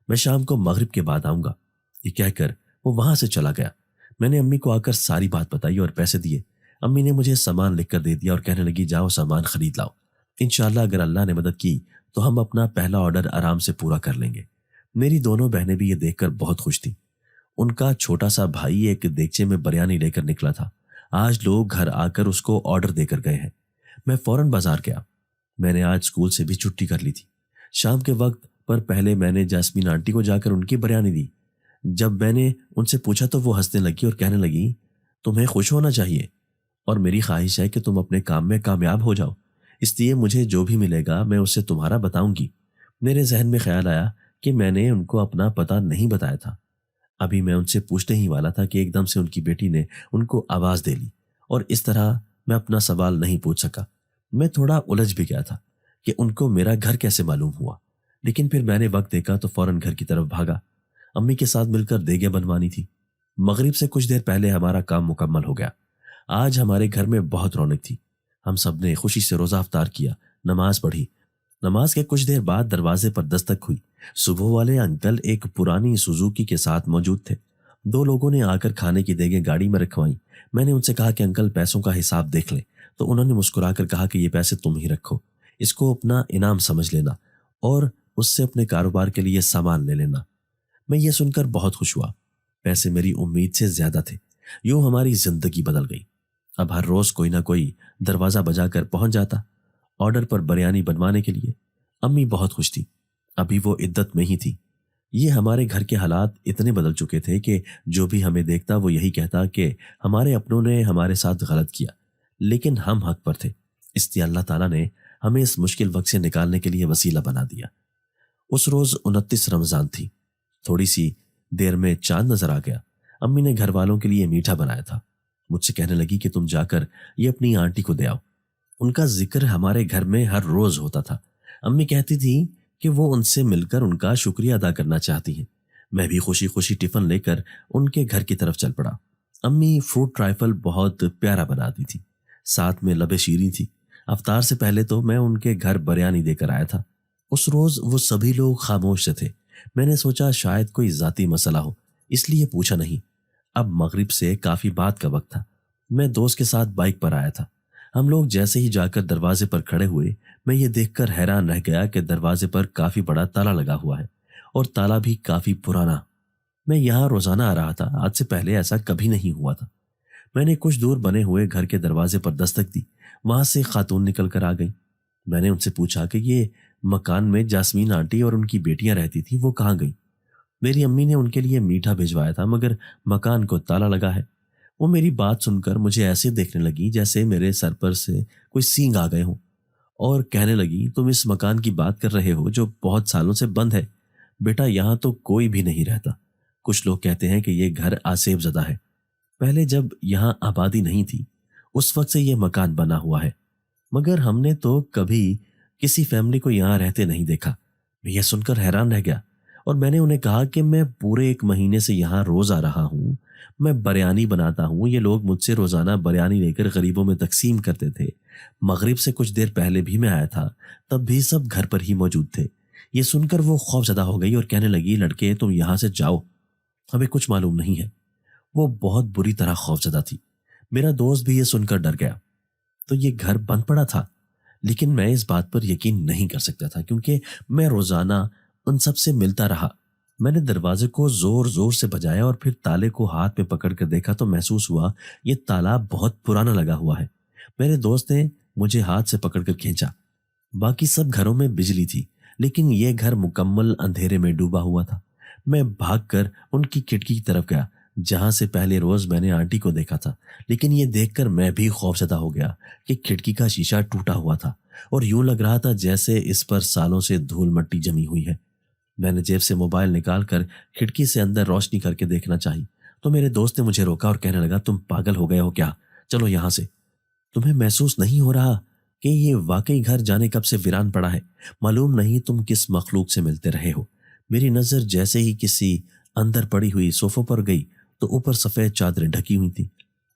میں شام کو مغرب کے بعد آؤں گا۔ یہ کہہ کر وہ وہاں سے چلا گیا۔ میں نے امی کو آ کر ساری بات بتائی اور پیسے دیے۔ امی نے مجھے سامان لکھ کر دے دیا اور کہنے لگی، جاؤ سامان خرید لاؤ، انشاءاللہ اگر اللہ نے مدد کی تو ہم اپنا پہلا آرڈر آرام سے پورا کر لیں گے۔ میری دونوں بہنیں بھی یہ دیکھ کر بہت خوش تھیں۔ ان کا چھوٹا سا بھائی ایک دیگچے میں بریانی لے کر نکلا تھا، آج لوگ گھر آ کر اس کو آرڈر دے کر گئے ہیں۔ میں فوراً بازار گیا، میں نے آج اسکول سے بھی چھٹی کر لی تھی۔ شام کے وقت پر پہلے میں نے جاسمین آنٹی کو جا کر ان کی بریانی دی۔ جب میں نے ان سے پوچھا تو وہ ہنسنے لگی اور کہنے لگی، تمہیں خوش ہونا چاہیے اور میری خواہش ہے کہ تم اپنے کام میں کامیاب ہو جاؤ، اس لیے مجھے جو بھی ملے گا میں اسے تمہارا بتاؤں گی۔ میرے ذہن میں خیال آیا کہ میں نے ان کو اپنا پتہ نہیں بتایا تھا۔ ابھی میں ان سے پوچھنے ہی والا تھا کہ ایک دم سے ان کی بیٹی نے ان کو آواز دے لی اور اس طرح میں اپنا سوال نہیں پوچھ سکا۔ میں تھوڑا الجھ بھی گیا تھا کہ ان کو میرا گھر کیسے معلوم ہوا، لیکن پھر میں نے وقت دیکھا تو فوراً گھر کی طرف بھاگا۔ امی کے ساتھ مل کر دیگیں بنوانی تھی۔ مغرب سے کچھ دیر پہلے ہمارا کام مکمل ہو گیا۔ آج ہمارے گھر میں بہت رونق تھی، ہم سب نے خوشی سے روزہ افطار کیا، نماز پڑھی۔ نماز کے کچھ دیر بعد دروازے پر دستک ہوئی۔ صبح والے انکل ایک پرانی سوزوکی کے ساتھ موجود تھے۔ 2 لوگوں نے آ کر کھانے کی دیگیں گاڑی میں رکھوائیں۔ میں نے ان سے کہا کہ انکل پیسوں کا حساب دیکھ لیں، تو انہوں نے مسکرا کر کہا کہ یہ پیسے تم ہی رکھو، اس کو اپنا انعام سمجھ لینا اور اس سے اپنے کاروبار کے لیے سامان لے لینا۔ میں یہ سن کر بہت خوش ہوا، پیسے میری امید سے زیادہ تھے۔ یوں ہماری زندگی بدل گئی۔ اب ہر روز کوئی نہ کوئی دروازہ بجا کر پہنچ جاتا آرڈر پر بریانی بنوانے کے لیے۔ امی بہت خوش تھی، ابھی وہ عدت میں ہی تھی۔ یہ ہمارے گھر کے حالات اتنے بدل چکے تھے کہ جو بھی ہمیں دیکھتا وہ یہی کہتا کہ ہمارے اپنوں نے ہمارے ساتھ غلط کیا، لیکن ہم حق پر تھے، اس لیے اللہ تعالیٰ نے ہمیں اس مشکل وقت سے نکالنے کے لیے وسیلہ بنا دیا۔ اس روز 29 رمضان تھی، تھوڑی سی دیر میں چاند نظر آ گیا۔ امی نے گھر والوں کے لیے میٹھا بنایا تھا۔ مجھ سے کہنے لگی کہ تم جا کر یہ اپنی آنٹی کو دے آؤ، ان کا ذکر ہمارے گھر میں ہر روز ہوتا تھا۔ امی کہتی تھی کہ وہ ان سے مل کر ان کا شکریہ ادا کرنا چاہتی ہیں۔ میں بھی خوشی خوشی ٹفن لے کر ان کے گھر کی طرف چل پڑا۔ امی فروٹ ٹرائفل بہت پیارا بناتی تھی، ساتھ میں لبے شیریں تھی۔ افطار سے پہلے تو میں ان کے گھر بریانی دے کر آیا تھا۔ اس روز وہ سبھی لوگ خاموش سے تھے۔ میں نے سوچا شاید کوئی ذاتی مسئلہ ہو، اس لیے پوچھا نہیں۔ اب مغرب سے کافی بعد کا وقت تھا۔ میں دوست کے ساتھ بائک پر آیا تھا۔ ہم لوگ جیسے ہی جا کر دروازے پر کھڑے ہوئے، میں یہ دیکھ کر حیران رہ گیا کہ دروازے پر کافی بڑا تالا لگا ہوا ہے، اور تالا بھی کافی پرانا۔ میں یہاں روزانہ آ رہا تھا، آج سے پہلے ایسا کبھی نہیں ہوا تھا۔ میں نے کچھ دور بنے ہوئے گھر کے دروازے پر دستک دی، وہاں سے خاتون نکل کر آ گئی۔ میں نے ان سے پوچھا کہ یہ مکان میں جاسمین آنٹی اور ان کی بیٹیاں رہتی تھیں، وہ کہاں گئی؟ میری امی نے ان کے لیے میٹھا بھیجوایا تھا، مگر مکان کو تالا لگا ہے۔ وہ میری بات سن کر مجھے ایسے دیکھنے لگی جیسے میرے سر پر سے کوئی سینگ آ گئے ہوں، اور کہنے لگی تم اس مکان کی بات کر رہے ہو جو بہت سالوں سے بند ہے؟ بیٹا یہاں تو کوئی بھی نہیں رہتا۔ کچھ لوگ کہتے ہیں کہ یہ گھر آسیب زدہ ہے، پہلے جب یہاں آبادی نہیں تھی اس وقت سے یہ مکان بنا ہوا ہے، مگر ہم نے تو کبھی کسی فیملی کو یہاں رہتے نہیں دیکھا۔ میں یہ سن کر حیران رہ گیا، اور میں نے انہیں کہا کہ میں پورے 1 مہینے سے یہاں روز آ رہا ہوں، میں بریانی بناتا ہوں، یہ لوگ مجھ سے روزانہ بریانی لے کر غریبوں میں تقسیم کرتے تھے۔ مغرب سے کچھ دیر پہلے بھی میں آیا تھا، تب بھی سب گھر پر ہی موجود تھے۔ یہ سن کر وہ خوف زدہ ہو گئی اور کہنے لگی لڑکے تم یہاں سے جاؤ، ہمیں کچھ معلوم نہیں ہے۔ وہ بہت بری طرح خوف زدہ تھی۔ میرا دوست بھی یہ سن کر ڈر گیا۔ تو یہ گھر بند پڑا تھا، لیکن میں اس بات پر یقین نہیں کر سکتا تھا کیونکہ میں روزانہ ان سب سے ملتا رہا۔ میں نے دروازے کو زور زور سے بجایا اور پھر تالے کو ہاتھ میں پکڑ کر دیکھا تو محسوس ہوا یہ تالا بہت پرانا لگا ہوا ہے۔ میرے دوست نے مجھے ہاتھ سے پکڑ کر کھینچا۔ باقی سب گھروں میں بجلی تھی، لیکن یہ گھر مکمل اندھیرے میں ڈوبا ہوا تھا۔ میں بھاگ کر ان کی کھڑکی کی طرف گیا جہاں سے پہلے روز میں نے آنٹی کو دیکھا تھا، لیکن یہ دیکھ کر میں بھی خوفزدہ ہو گیا کہ کھڑکی کا شیشہ ٹوٹا ہوا تھا اور یوں لگ رہا تھا جیسے اس پر سالوں سے دھول مٹی جمی ہوئی ہے۔ میں نے جیب سے موبائل نکال کر کھڑکی سے اندر روشنی کر کے دیکھنا چاہی تو میرے دوست نے مجھے روکا اور کہنے لگا تم پاگل ہو گئے ہو کیا؟ چلو یہاں سے۔ تمہیں محسوس نہیں ہو رہا کہ یہ واقعی گھر جانے کب سے ویران پڑا ہے؟ معلوم نہیں تم کس مخلوق سے ملتے رہے ہو۔ میری نظر جیسے ہی کسی اندر پڑی ہوئی صوفوں پر گئی تو اوپر سفید چادریں ڈھکی ہوئی تھی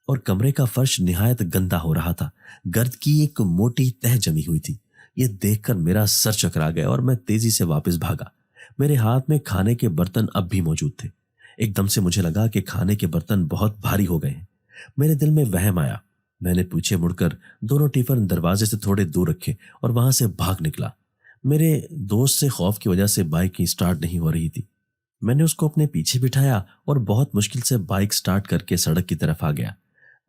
اور کمرے کا فرش نہایت گندا ہو رہا تھا، گرد کی ایک موٹی تہ جمی ہوئی تھی۔ یہ دیکھ کر میرا سر چکرا گیا اور میں تیزی سے واپس بھاگا۔ میرے ہاتھ میں کھانے کے برتن اب بھی موجود تھے۔ ایک دم سے مجھے لگا کہ کھانے کے برتن بہت بھاری ہو گئے ہیں۔ میرے دل میں وہم آیا۔ میں نے پیچھے مڑ کر دونوں ٹفن دروازے سے تھوڑے دور رکھے اور وہاں سے بھاگ نکلا۔ میرے دوست سے خوف کی وجہ سے بائک کی سٹارٹ نہیں ہو رہی تھی۔ میں نے اس کو اپنے پیچھے بٹھایا اور بہت مشکل سے بائک سٹارٹ کر کے سڑک کی طرف آ گیا۔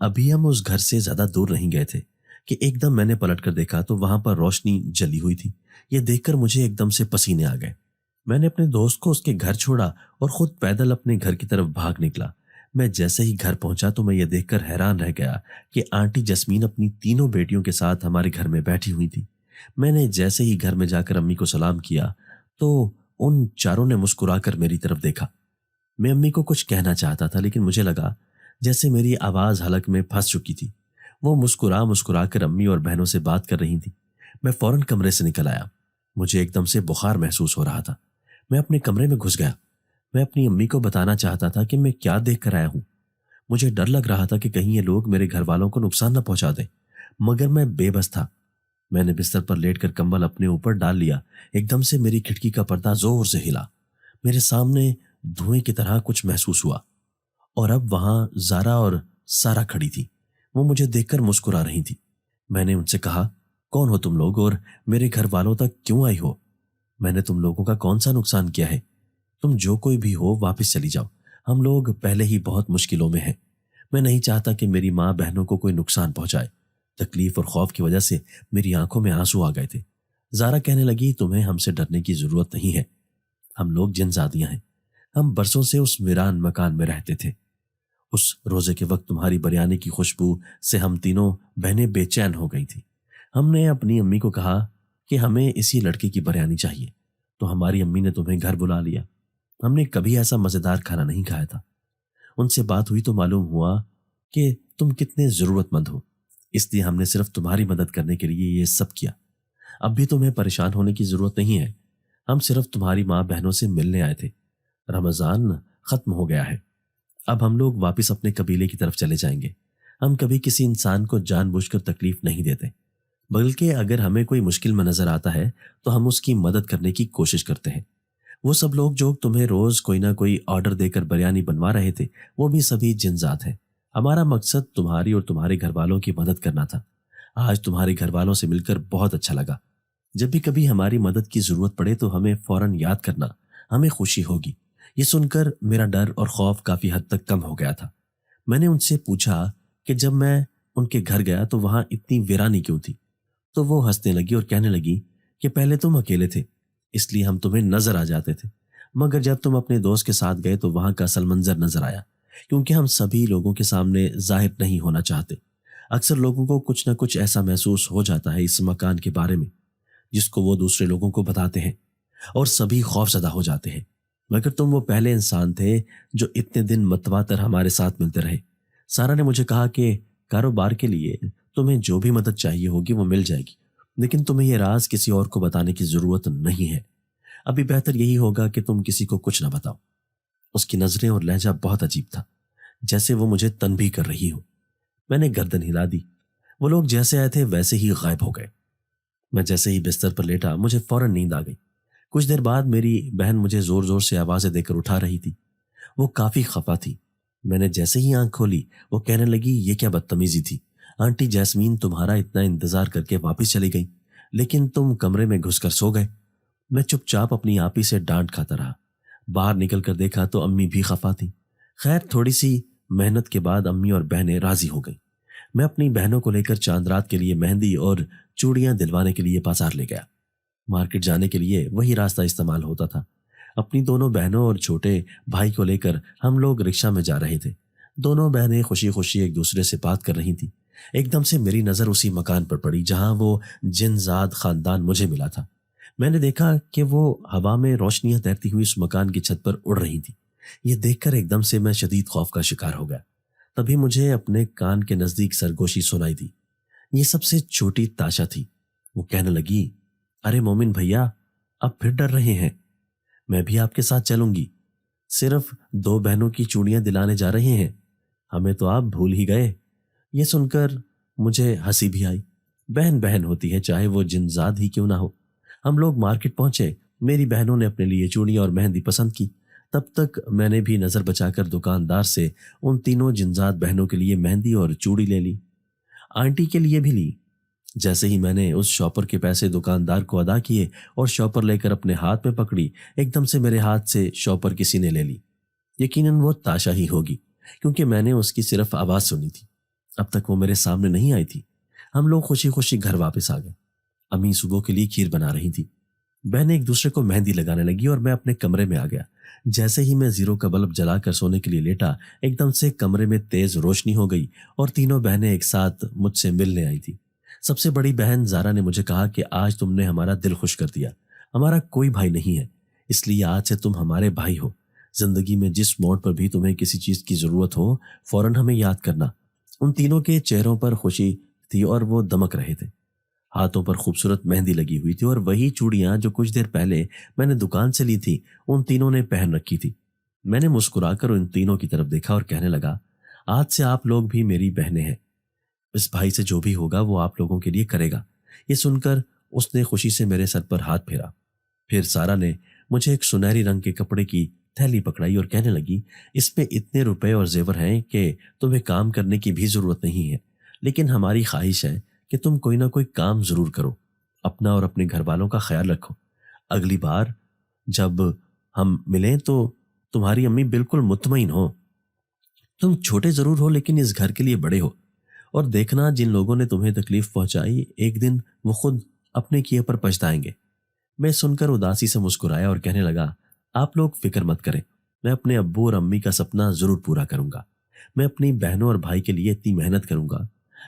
ابھی ہم اس گھر سے زیادہ دور نہیں گئے تھے کہ ایک دم میں نے پلٹ کر دیکھا تو وہاں پر روشنی جلی ہوئی تھی۔ یہ دیکھ کر مجھے ایک دم سے پسینے آ گئے۔ میں نے اپنے دوست کو اس کے گھر چھوڑا اور خود پیدل اپنے گھر کی طرف بھاگ نکلا۔ میں جیسے ہی گھر پہنچا تو میں یہ دیکھ کر حیران رہ گیا کہ آنٹی جسمین اپنی تینوں بیٹیوں کے ساتھ ہمارے گھر میں بیٹھی ہوئی تھی۔ میں نے جیسے ہی گھر میں جا کر امی کو سلام کیا تو ان چاروں نے مسکرا کر میری طرف دیکھا۔ میں امی کو کچھ کہنا چاہتا تھا لیکن مجھے لگا جیسے میری آواز حلق میں پھنس چکی تھی۔ وہ مسکرا کر امی اور بہنوں سے بات کر رہی تھی۔ میں فوراً کمرے سے نکل آیا۔ مجھے ایک دم سے بخار محسوس ہو رہا تھا۔ میں اپنے کمرے میں گھس گیا۔ میں اپنی امی کو بتانا چاہتا تھا کہ میں کیا دیکھ کر آیا ہوں۔ مجھے ڈر لگ رہا تھا کہ کہیں یہ لوگ میرے گھر والوں کو نقصان نہ پہنچا دیں، مگر میں بے بس تھا۔ میں نے بستر پر لیٹ کر کمبل اپنے اوپر ڈال لیا۔ ایک دم سے میری کھڑکی کا پردہ زور سے ہلا۔ میرے سامنے دھوئیں کی طرح کچھ محسوس ہوا اور اب وہاں زارا اور سارا کھڑی تھی۔ وہ مجھے دیکھ کر مسکرا رہی تھی۔ میں نے ان سے کہا کون ہو تم لوگ اور میرے گھر والوں تک کیوں آئی ہو؟ میں نے تم لوگوں کا کون سا نقصان کیا ہے؟ تم جو کوئی بھی ہو واپس چلی جاؤ، ہم لوگ پہلے ہی بہت مشکلوں میں ہیں۔ میں نہیں چاہتا کہ میری ماں بہنوں کو کوئی نقصان پہنچائے۔ تکلیف اور خوف کی وجہ سے میری آنکھوں میں آنسو آ گئے تھے۔ زارا کہنے لگی تمہیں ہم سے ڈرنے کی ضرورت نہیں ہے، ہم لوگ جن زادیاں ہیں، ہم برسوں سے اس ویران مکان میں رہتے تھے۔ اس روزے کے وقت تمہاری بریانی کی خوشبو سے ہم تینوں بہنیں بے چین ہو گئی تھی۔ ہم نے اپنی امی کو کہا کہ ہمیں اسی لڑکے کی بریانی چاہیے، تو ہماری امی نے تمہیں گھر بلا لیا۔ ہم نے کبھی ایسا مزیدار کھانا نہیں کھایا تھا۔ ان سے بات ہوئی تو معلوم ہوا کہ تم کتنے ضرورت مند ہو، اس لیے ہم نے صرف تمہاری مدد کرنے کے لیے یہ سب کیا۔ اب بھی تمہیں پریشان ہونے کی ضرورت نہیں ہے، ہم صرف تمہاری ماں بہنوں سے ملنے آئے تھے۔ رمضان ختم ہو گیا ہے، اب ہم لوگ واپس اپنے قبیلے کی طرف چلے جائیں گے۔ ہم کبھی کسی انسان کو جان بوجھ کر تکلیف نہیں دیتے، بلکہ اگر ہمیں کوئی مشکل میں نظر آتا ہے تو ہم اس کی مدد کرنے کی کوشش کرتے ہیں۔ وہ سب لوگ جو تمہیں روز کوئی نہ کوئی آرڈر دے کر بریانی بنوا رہے تھے، وہ بھی سبھی جن ذات ہیں۔ ہمارا مقصد تمہاری اور تمہارے گھر والوں کی مدد کرنا تھا۔ آج تمہارے گھر والوں سے مل کر بہت اچھا لگا۔ جب بھی کبھی ہماری مدد کی ضرورت پڑے تو ہمیں فوراً یاد کرنا، ہمیں خوشی ہوگی۔ یہ سن کر میرا ڈر اور خوف کافی حد تک کم ہو گیا تھا۔ میں نے ان سے پوچھا کہ جب میں ان کے گھر گیا تو وہاں اتنی ویرانی کیوں تھی؟ تو وہ ہنسنے لگی اور کہنے لگی کہ پہلے تم اکیلے تھے، اس لیے ہم تمہیں نظر آ جاتے تھے، مگر جب تم اپنے دوست کے ساتھ گئے تو وہاں کا اصل منظر نظر آیا، کیونکہ ہم سبھی لوگوں کے سامنے ظاہر نہیں ہونا چاہتے۔ اکثر لوگوں کو کچھ نہ کچھ ایسا محسوس ہو جاتا ہے اس مکان کے بارے میں جس کو وہ دوسرے لوگوں کو بتاتے ہیں، اور سبھی خوف زدہ ہو جاتے ہیں۔ مگر تم وہ پہلے انسان تھے جو اتنے دن متواتر ہمارے ساتھ ملتے رہے۔ سارا نے مجھے کہا کہ کاروبار کے لیے تمہیں جو بھی مدد چاہیے ہوگی وہ مل جائے گی، لیکن تمہیں یہ راز کسی اور کو بتانے کی ضرورت نہیں ہے۔ ابھی بہتر یہی ہوگا کہ تم کسی کو کچھ نہ بتاؤ۔ اس کی نظریں اور لہجہ بہت عجیب تھا، جیسے وہ مجھے تنبیہ کر رہی ہو۔ میں نے گردن ہلا دی۔ وہ لوگ جیسے آئے تھے ویسے ہی غائب ہو گئے۔ میں جیسے ہی بستر پر لیٹا مجھے فوراً نیند آ گئی۔ کچھ دیر بعد میری بہن مجھے زور زور سے آوازیں دے کر اٹھا رہی تھی۔ وہ کافی خفا تھی۔ میں نے جیسے ہی آنکھ کھولی وہ کہنے لگی، یہ کیا بدتمیزی تھی؟ آنٹی جیسمین تمہارا اتنا انتظار کر کے واپس چلی گئی، لیکن تم کمرے میں گھس کر سو گئے۔ میں چپ چاپ اپنی آپی سے ڈانٹ کھاتا رہا۔ باہر نکل کر دیکھا تو امی بھی خفا تھی۔ خیر تھوڑی سی محنت کے بعد امی اور بہنیں راضی ہو گئیں۔ میں اپنی بہنوں کو لے کر چاند رات کے لیے مہندی اور چوڑیاں دلوانے کے لیے بازار لے گیا۔ مارکیٹ جانے کے لیے وہی راستہ استعمال ہوتا تھا۔ اپنی دونوں بہنوں اور چھوٹے بھائی کو لے کر ہم لوگ رکشہ میں جا رہے تھے۔ دونوں بہنیں خوشی خوشی ایک دوسرے سے بات کر رہی تھیں۔ ایک دم سے میری نظر اسی مکان پر پڑی جہاں وہ جن زاد خاندان مجھے ملا تھا۔ میں نے دیکھا کہ وہ ہوا میں روشنیاں تیرتی ہوئی اس مکان کی چھت پر اڑ رہی تھیں۔ یہ دیکھ کر ایک دم سے میں شدید خوف کا شکار ہو گیا۔ تبھی مجھے اپنے کان کے نزدیک سرگوشی سنائی دی۔ یہ سب سے چھوٹی تاشا تھی۔ وہ کہنے لگی، ارے مومن بھیا، اب پھر ڈر رہے ہیں؟ میں بھی آپ کے ساتھ چلوں گی۔ صرف 2 بہنوں کی چوڑیاں دلانے جا رہے ہیں، ہمیں تو آپ بھول ہی گئے۔ یہ سن کر مجھے ہنسی بھی آئی۔ بہن بہن ہوتی ہے، چاہے وہ جنزاد ہی کیوں نہ ہو۔ ہم لوگ مارکیٹ پہنچے۔ میری بہنوں نے اپنے لیے چوڑیاں اور مہندی پسند کی۔ تب تک میں نے بھی نظر بچا کر دکاندار سے ان تینوں جنزاد بہنوں کے لیے مہندی اور چوڑی لے لی، آنٹی کے لیے بھی لی۔ جیسے ہی میں نے اس شاپر کے پیسے دکاندار کو ادا کیے اور شاپر لے کر اپنے ہاتھ میں پکڑی، ایک دم سے میرے ہاتھ سے شاپر کسی نے لے لی۔ یقیناً وہ تاشا ہی ہوگی، کیونکہ میں نے اس کی صرف آواز سنی تھی۔ اب تک وہ میرے سامنے نہیں آئی تھی۔ ہم لوگ خوشی خوشی گھر واپس آ گئے۔ امی صبح کے لیے کھیر بنا رہی تھی۔ بہنیں ایک دوسرے کو مہندی لگانے لگی اور میں اپنے کمرے میں آ گیا۔ جیسے ہی میں زیرو کا بلب جلا کر سونے کے لیے لیٹا، ایک دم سے کمرے میں تیز روشنی ہو گئی اور تینوں بہنیں ایک ساتھ مجھ سے ملنے آئی تھی۔ سب سے بڑی بہن زارا نے مجھے کہا کہ آج تم نے ہمارا دل خوش کر دیا۔ ہمارا کوئی بھائی نہیں ہے، اس لیے آج سے تم ہمارے بھائی ہو۔ زندگی میں جس موڑ پر بھی تمہیں کسی چیز کی ضرورت ہو، فوراً ہمیں یاد کرنا۔ ان تینوں کے چہروں پر خوشی تھی اور وہ دمک رہے تھے۔ ہاتھوں پر خوبصورت مہندی لگی ہوئی تھی اور وہی چوڑیاں جو کچھ دیر پہلے میں نے دکان سے لی تھی ان تینوں نے پہن رکھی تھی۔ میں نے مسکرا کر ان تینوں کی طرف دیکھا اور کہنے لگا، آج سے آپ لوگ بھی میری بہنیں ہیں۔ اس بھائی سے جو بھی ہوگا وہ آپ لوگوں کے لیے کرے گا۔ یہ سن کر اس نے خوشی سے میرے سر پر ہاتھ پھیرا۔ پھر سارا نے مجھے ایک سنہری رنگ کے کپڑے کی تھیلی پکڑائی اور کہنے لگی، اس میں اتنے روپے اور زیور ہیں کہ تمہیں کام کرنے کی بھی ضرورت نہیں ہے، لیکن ہماری خواہش ہے کہ تم کوئی نہ کوئی کام ضرور کرو، اپنا اور اپنے گھر والوں کا خیال رکھو۔ اگلی بار جب ہم ملیں تو تمہاری امی بالکل مطمئن ہو۔ تم چھوٹے ضرور ہو لیکن اس گھر کے لیے بڑے ہو، اور دیکھنا جن لوگوں نے تمہیں تکلیف پہنچائی ایک دن وہ خود اپنے کیے پر پچھتائیں گے۔ میں سن کر اداسی سے مسکرایا اور کہنے لگا، آپ لوگ فکر مت کریں، میں اپنے ابو اور امی کا سپنا ضرور پورا کروں گا۔ میں اپنی بہنوں اور بھائی کے لیے اتنی محنت کروں گا،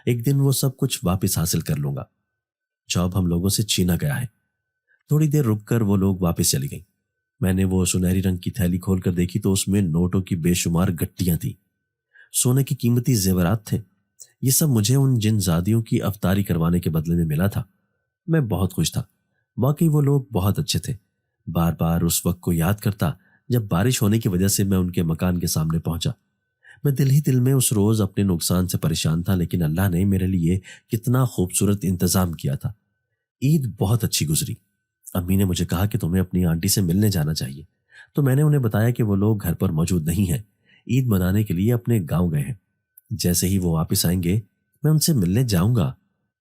ایک دن وہ سب کچھ واپس حاصل کر لوں گا جو اب ہم لوگوں سے چھینا گیا ہے۔ تھوڑی دیر رک کر وہ لوگ واپس چلی گئیں۔ میں نے وہ سنہری رنگ کی تھیلی کھول کر دیکھی تو اس میں نوٹوں کی بے شمار گٹیاں تھیں، سونے کی قیمتی زیورات تھے۔ یہ سب مجھے ان جن زادیوں کی افطاری کروانے کے بدلے میں ملا تھا۔ میں بہت خوش تھا، واقعی وہ لوگ بہت اچھے تھے۔ بار بار اس وقت کو یاد کرتا جب بارش ہونے کی وجہ سے میں ان کے مکان کے سامنے پہنچا۔ میں دل ہی دل میں اس روز اپنے نقصان سے پریشان تھا، لیکن اللہ نے میرے لیے کتنا خوبصورت انتظام کیا تھا۔ عید بہت اچھی گزری۔ امی نے مجھے کہا کہ تمہیں اپنی آنٹی سے ملنے جانا چاہیے، تو میں نے انہیں بتایا کہ وہ لوگ گھر پر موجود نہیں ہیں، عید منانے کے لیے اپنے گاؤں گئے ہیں۔ جیسے ہی وہ واپس آئیں گے میں ان سے ملنے جاؤں گا۔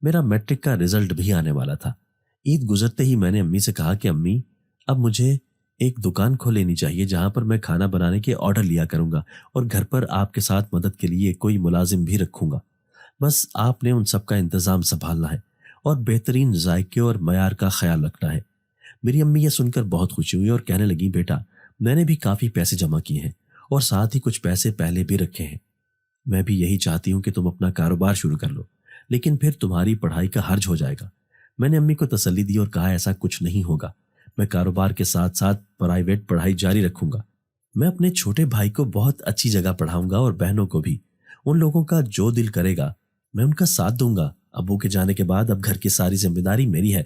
میرا میٹرک کا رزلٹ بھی آنے والا تھا۔ عید گزرتے ہی میں نے امی سے کہا کہ امی، اب مجھے ایک دکان کھول لینی چاہیے جہاں پر میں کھانا بنانے کے آرڈر لیا کروں گا، اور گھر پر آپ کے ساتھ مدد کے لیے کوئی ملازم بھی رکھوں گا۔ بس آپ نے ان سب کا انتظام سنبھالنا ہے اور بہترین ذائقے اور معیار کا خیال رکھنا ہے۔ میری امی یہ سن کر بہت خوشی ہوئی اور کہنے لگی، بیٹا میں نے بھی کافی پیسے جمع کیے ہیں اور ساتھ ہی کچھ پیسے پہلے بھی رکھے ہیں۔ میں بھی یہی چاہتی ہوں کہ تم اپنا کاروبار شروع کر لو، لیکن پھر تمہاری پڑھائی کا حرج ہو جائے گا۔ میں نے امی کو تسلی دی اور کہا ایسا کچھ نہیں ہوگا، میں کاروبار کے ساتھ ساتھ پرائیویٹ پڑھائی جاری رکھوں گا۔ میں اپنے چھوٹے بھائی کو بہت اچھی جگہ پڑھاؤں گا اور بہنوں کو بھی۔ ان لوگوں کا جو دل کرے گا میں ان کا ساتھ دوں گا۔ ابو کے جانے کے بعد اب گھر کی ساری ذمہ داری میری ہے،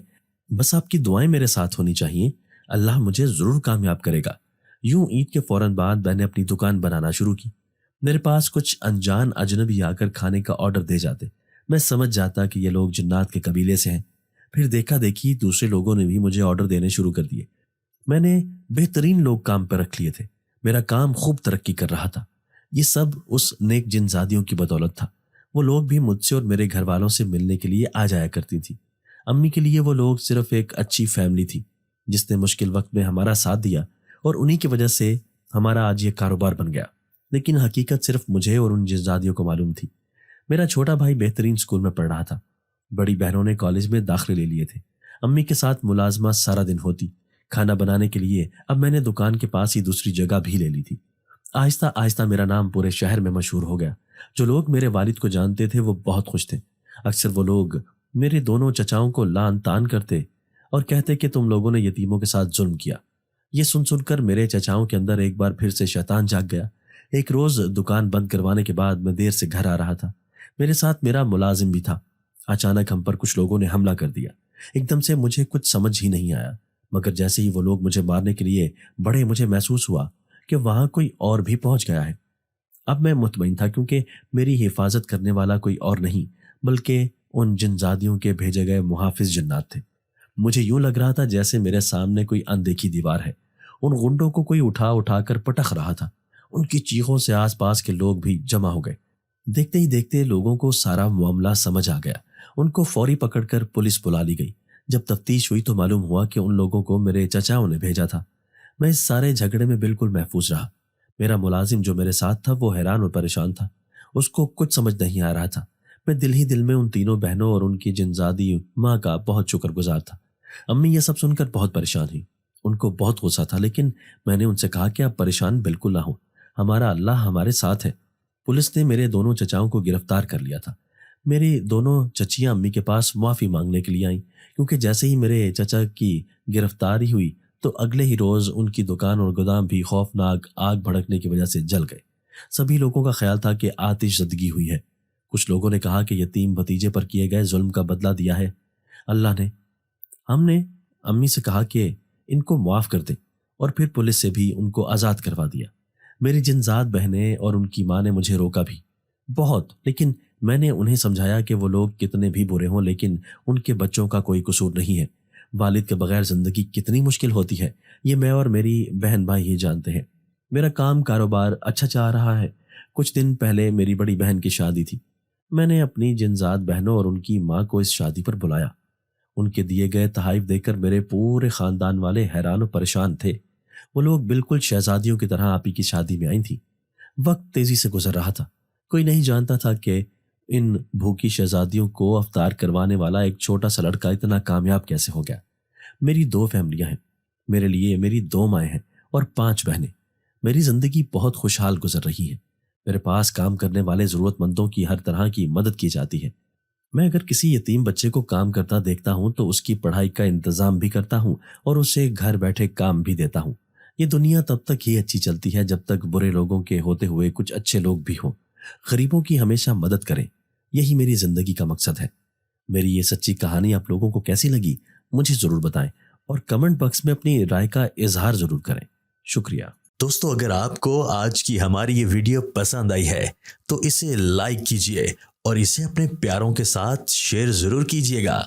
بس آپ کی دعائیں میرے ساتھ ہونی چاہیے، اللہ مجھے ضرور کامیاب کرے گا۔ یوں عید کے فوراً بعد میں نے اپنی دکان بنانا شروع کی۔ میرے پاس کچھ انجان اجنبی آ کر کھانے کا آرڈر دے جاتے، میں سمجھ جاتا کہ یہ لوگ جنات کے قبیلے سے ہیں۔ پھر دیکھا دیکھی دوسرے لوگوں نے بھی مجھے آرڈر دینے شروع کر دیے۔ میں نے بہترین لوگ کام پر رکھ لیے تھے، میرا کام خوب ترقی کر رہا تھا۔ یہ سب اس نیک جن زادیوں کی بدولت تھا۔ وہ لوگ بھی مجھ سے اور میرے گھر والوں سے ملنے کے لیے آ جایا کرتی تھی۔ امی کے لیے وہ لوگ صرف ایک اچھی فیملی تھی جس نے مشکل وقت میں ہمارا ساتھ دیا، اور انہی کی وجہ سے ہمارا آج یہ کاروبار بن گیا۔ لیکن حقیقت صرف مجھے اور ان جنزادیوں کو معلوم تھی۔ میرا چھوٹا بھائی بہترین اسکول میں پڑھ رہا تھا، بڑی بہنوں نے کالج میں داخلے لے لیے تھے۔ امی کے ساتھ ملازمہ سارا دن ہوتی۔ کھانا بنانے کے لیے اب میں نے دکان کے پاس ہی دوسری جگہ بھی لے لی تھی۔ آہستہ آہستہ میرا نام پورے شہر میں مشہور ہو گیا۔ جو لوگ میرے والد کو جانتے تھے وہ بہت خوش تھے۔ اکثر وہ لوگ میرے دونوں چچاؤں کو لان تان کرتے اور کہتے کہ تم لوگوں نے یتیموں کے ساتھ ظلم کیا۔ یہ سن سن کر میرے چچاؤں کے اندر ایک بار پھر سے شیطان جاگ گیا۔ ایک روز دکان بند کروانے کے بعد میں دیر سے گھر آ رہا تھا، میرے ساتھ میرا ملازم بھی تھا۔ اچانک ہم پر کچھ لوگوں نے حملہ کر دیا۔ ایک دم سے مجھے کچھ سمجھ ہی نہیں آیا، مگر جیسے ہی وہ لوگ مجھے مارنے کے لیے بڑے مجھے محسوس ہوا کہ وہاں کوئی اور بھی پہنچ گیا ہے۔ اب میں مطمئن تھا کیونکہ میری حفاظت کرنے والا کوئی اور نہیں بلکہ ان جنزادیوں کے بھیجے گئے محافظ جنات تھے۔ مجھے یوں لگ رہا تھا جیسے میرے سامنے کوئی اندیکھی دیوار ہے۔ ان غنڈوں کو کوئی اٹھا اٹھا کر پٹخ رہا تھا۔ ان کی چیخوں سے آس پاس کے لوگ بھی جمع ہو گئے۔ دیکھتے ہی دیکھتے لوگوں کو سارا معاملہ سمجھ آ گیا۔ ان کو فوری پکڑ کر پولیس بلا لی گئی۔ جب تفتیش ہوئی تو معلوم ہوا کہ ان لوگوں کو میرے چچاؤں نے بھیجا تھا۔ میں اس سارے جھگڑے میں بالکل محفوظ رہا۔ میرا ملازم جو میرے ساتھ تھا وہ حیران اور پریشان تھا، اس کو کچھ سمجھ نہیں آ رہا تھا۔ میں دل ہی دل میں ان تینوں بہنوں اور ان کی جنزادی ماں کا بہت شکر گزار تھا۔ امی یہ سب سن کر بہت پریشان ہوئی، ان کو بہت غصہ تھا، لیکن میں نے ان سے کہا کہ آپ پریشان بالکل نہ ہوں، ہمارا اللہ ہمارے ساتھ ہے۔ پولیس نے میرے دونوں چچاؤں کو گرفتار کر لیا تھا۔ میری دونوں چچیاں امی کے پاس معافی مانگنے کے لیے آئیں، کیونکہ جیسے ہی میرے چچا کی گرفتاری ہوئی تو اگلے ہی روز ان کی دکان اور گودام بھی خوفناک آگ بھڑکنے کی وجہ سے جل گئے۔ سبھی لوگوں کا خیال تھا کہ آتش زدگی ہوئی ہے۔ کچھ لوگوں نے کہا کہ یتیم بھتیجے پر کیے گئے ظلم کا بدلہ دیا ہے اللہ نے۔ ہم نے امی سے کہا کہ ان کو معاف کر دیں، اور پھر پولیس سے بھی ان کو آزاد کروا دیا۔ میری جنزاد بہنیں اور ان کی ماں نے مجھے روکا بھی بہت، لیکن میں نے انہیں سمجھایا کہ وہ لوگ کتنے بھی برے ہوں لیکن ان کے بچوں کا کوئی قصور نہیں ہے۔ والد کے بغیر زندگی کتنی مشکل ہوتی ہے یہ میں اور میری بہن بھائی ہی جانتے ہیں۔ میرا کام کاروبار اچھا چل رہا ہے۔ کچھ دن پہلے میری بڑی بہن کی شادی تھی۔ میں نے اپنی جنزاد بہنوں اور ان کی ماں کو اس شادی پر بلایا۔ ان کے دیے گئے تحائف دیکھ کر میرے پورے خاندان والے حیران و پریشان تھے۔ وہ لوگ بالکل شہزادیوں کی طرح آپی کی شادی میں آئی تھیں۔ وقت تیزی سے گزر رہا تھا، کوئی نہیں جانتا تھا کہ ان بھوکی شہزادیوں کو افطار کروانے والا ایک چھوٹا سا لڑکا اتنا کامیاب کیسے ہو گیا۔ میری 2 فیملیاں ہیں، میرے لیے میری 2 مائیں ہیں اور 5 بہنیں۔ میری زندگی بہت خوشحال گزر رہی ہے۔ میرے پاس کام کرنے والے ضرورت مندوں کی ہر طرح کی مدد کی جاتی ہے۔ میں اگر کسی یتیم بچے کو کام کرتا دیکھتا ہوں تو اس کی پڑھائی کا انتظام بھی کرتا ہوں اور اسے گھر بیٹھے کام بھی دیتا ہوں۔ یہ دنیا تب تک ہی اچھی چلتی ہے جب تک برے لوگوں کے ہوتے ہوئے کچھ اچھے لوگ بھی ہوں۔ غریبوں کی ہمیشہ مدد کریں، یہی میری زندگی کا مقصد ہے۔ میری یہ سچی کہانی آپ لوگوں کو کیسی لگی مجھے ضرور بتائیں، اور کمنٹ باکس میں اپنی رائے کا اظہار ضرور کریں۔ شکریہ۔ دوستو، اگر آپ کو آج کی ہماری یہ ویڈیو پسند آئی ہے تو اسے لائک کیجئے اور اسے اپنے پیاروں کے ساتھ شیئر ضرور کیجئے گا۔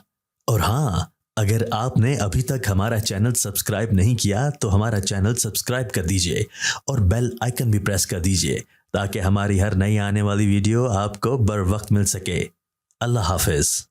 اور ہاں، اگر آپ نے ابھی تک ہمارا چینل سبسکرائب نہیں کیا تو ہمارا چینل سبسکرائب کر دیجئے اور بیل آئیکن بھی پریس کر دیجئے تاکہ ہماری ہر نئی آنے والی ویڈیو آپ کو بر وقت مل سکے۔ اللہ حافظ۔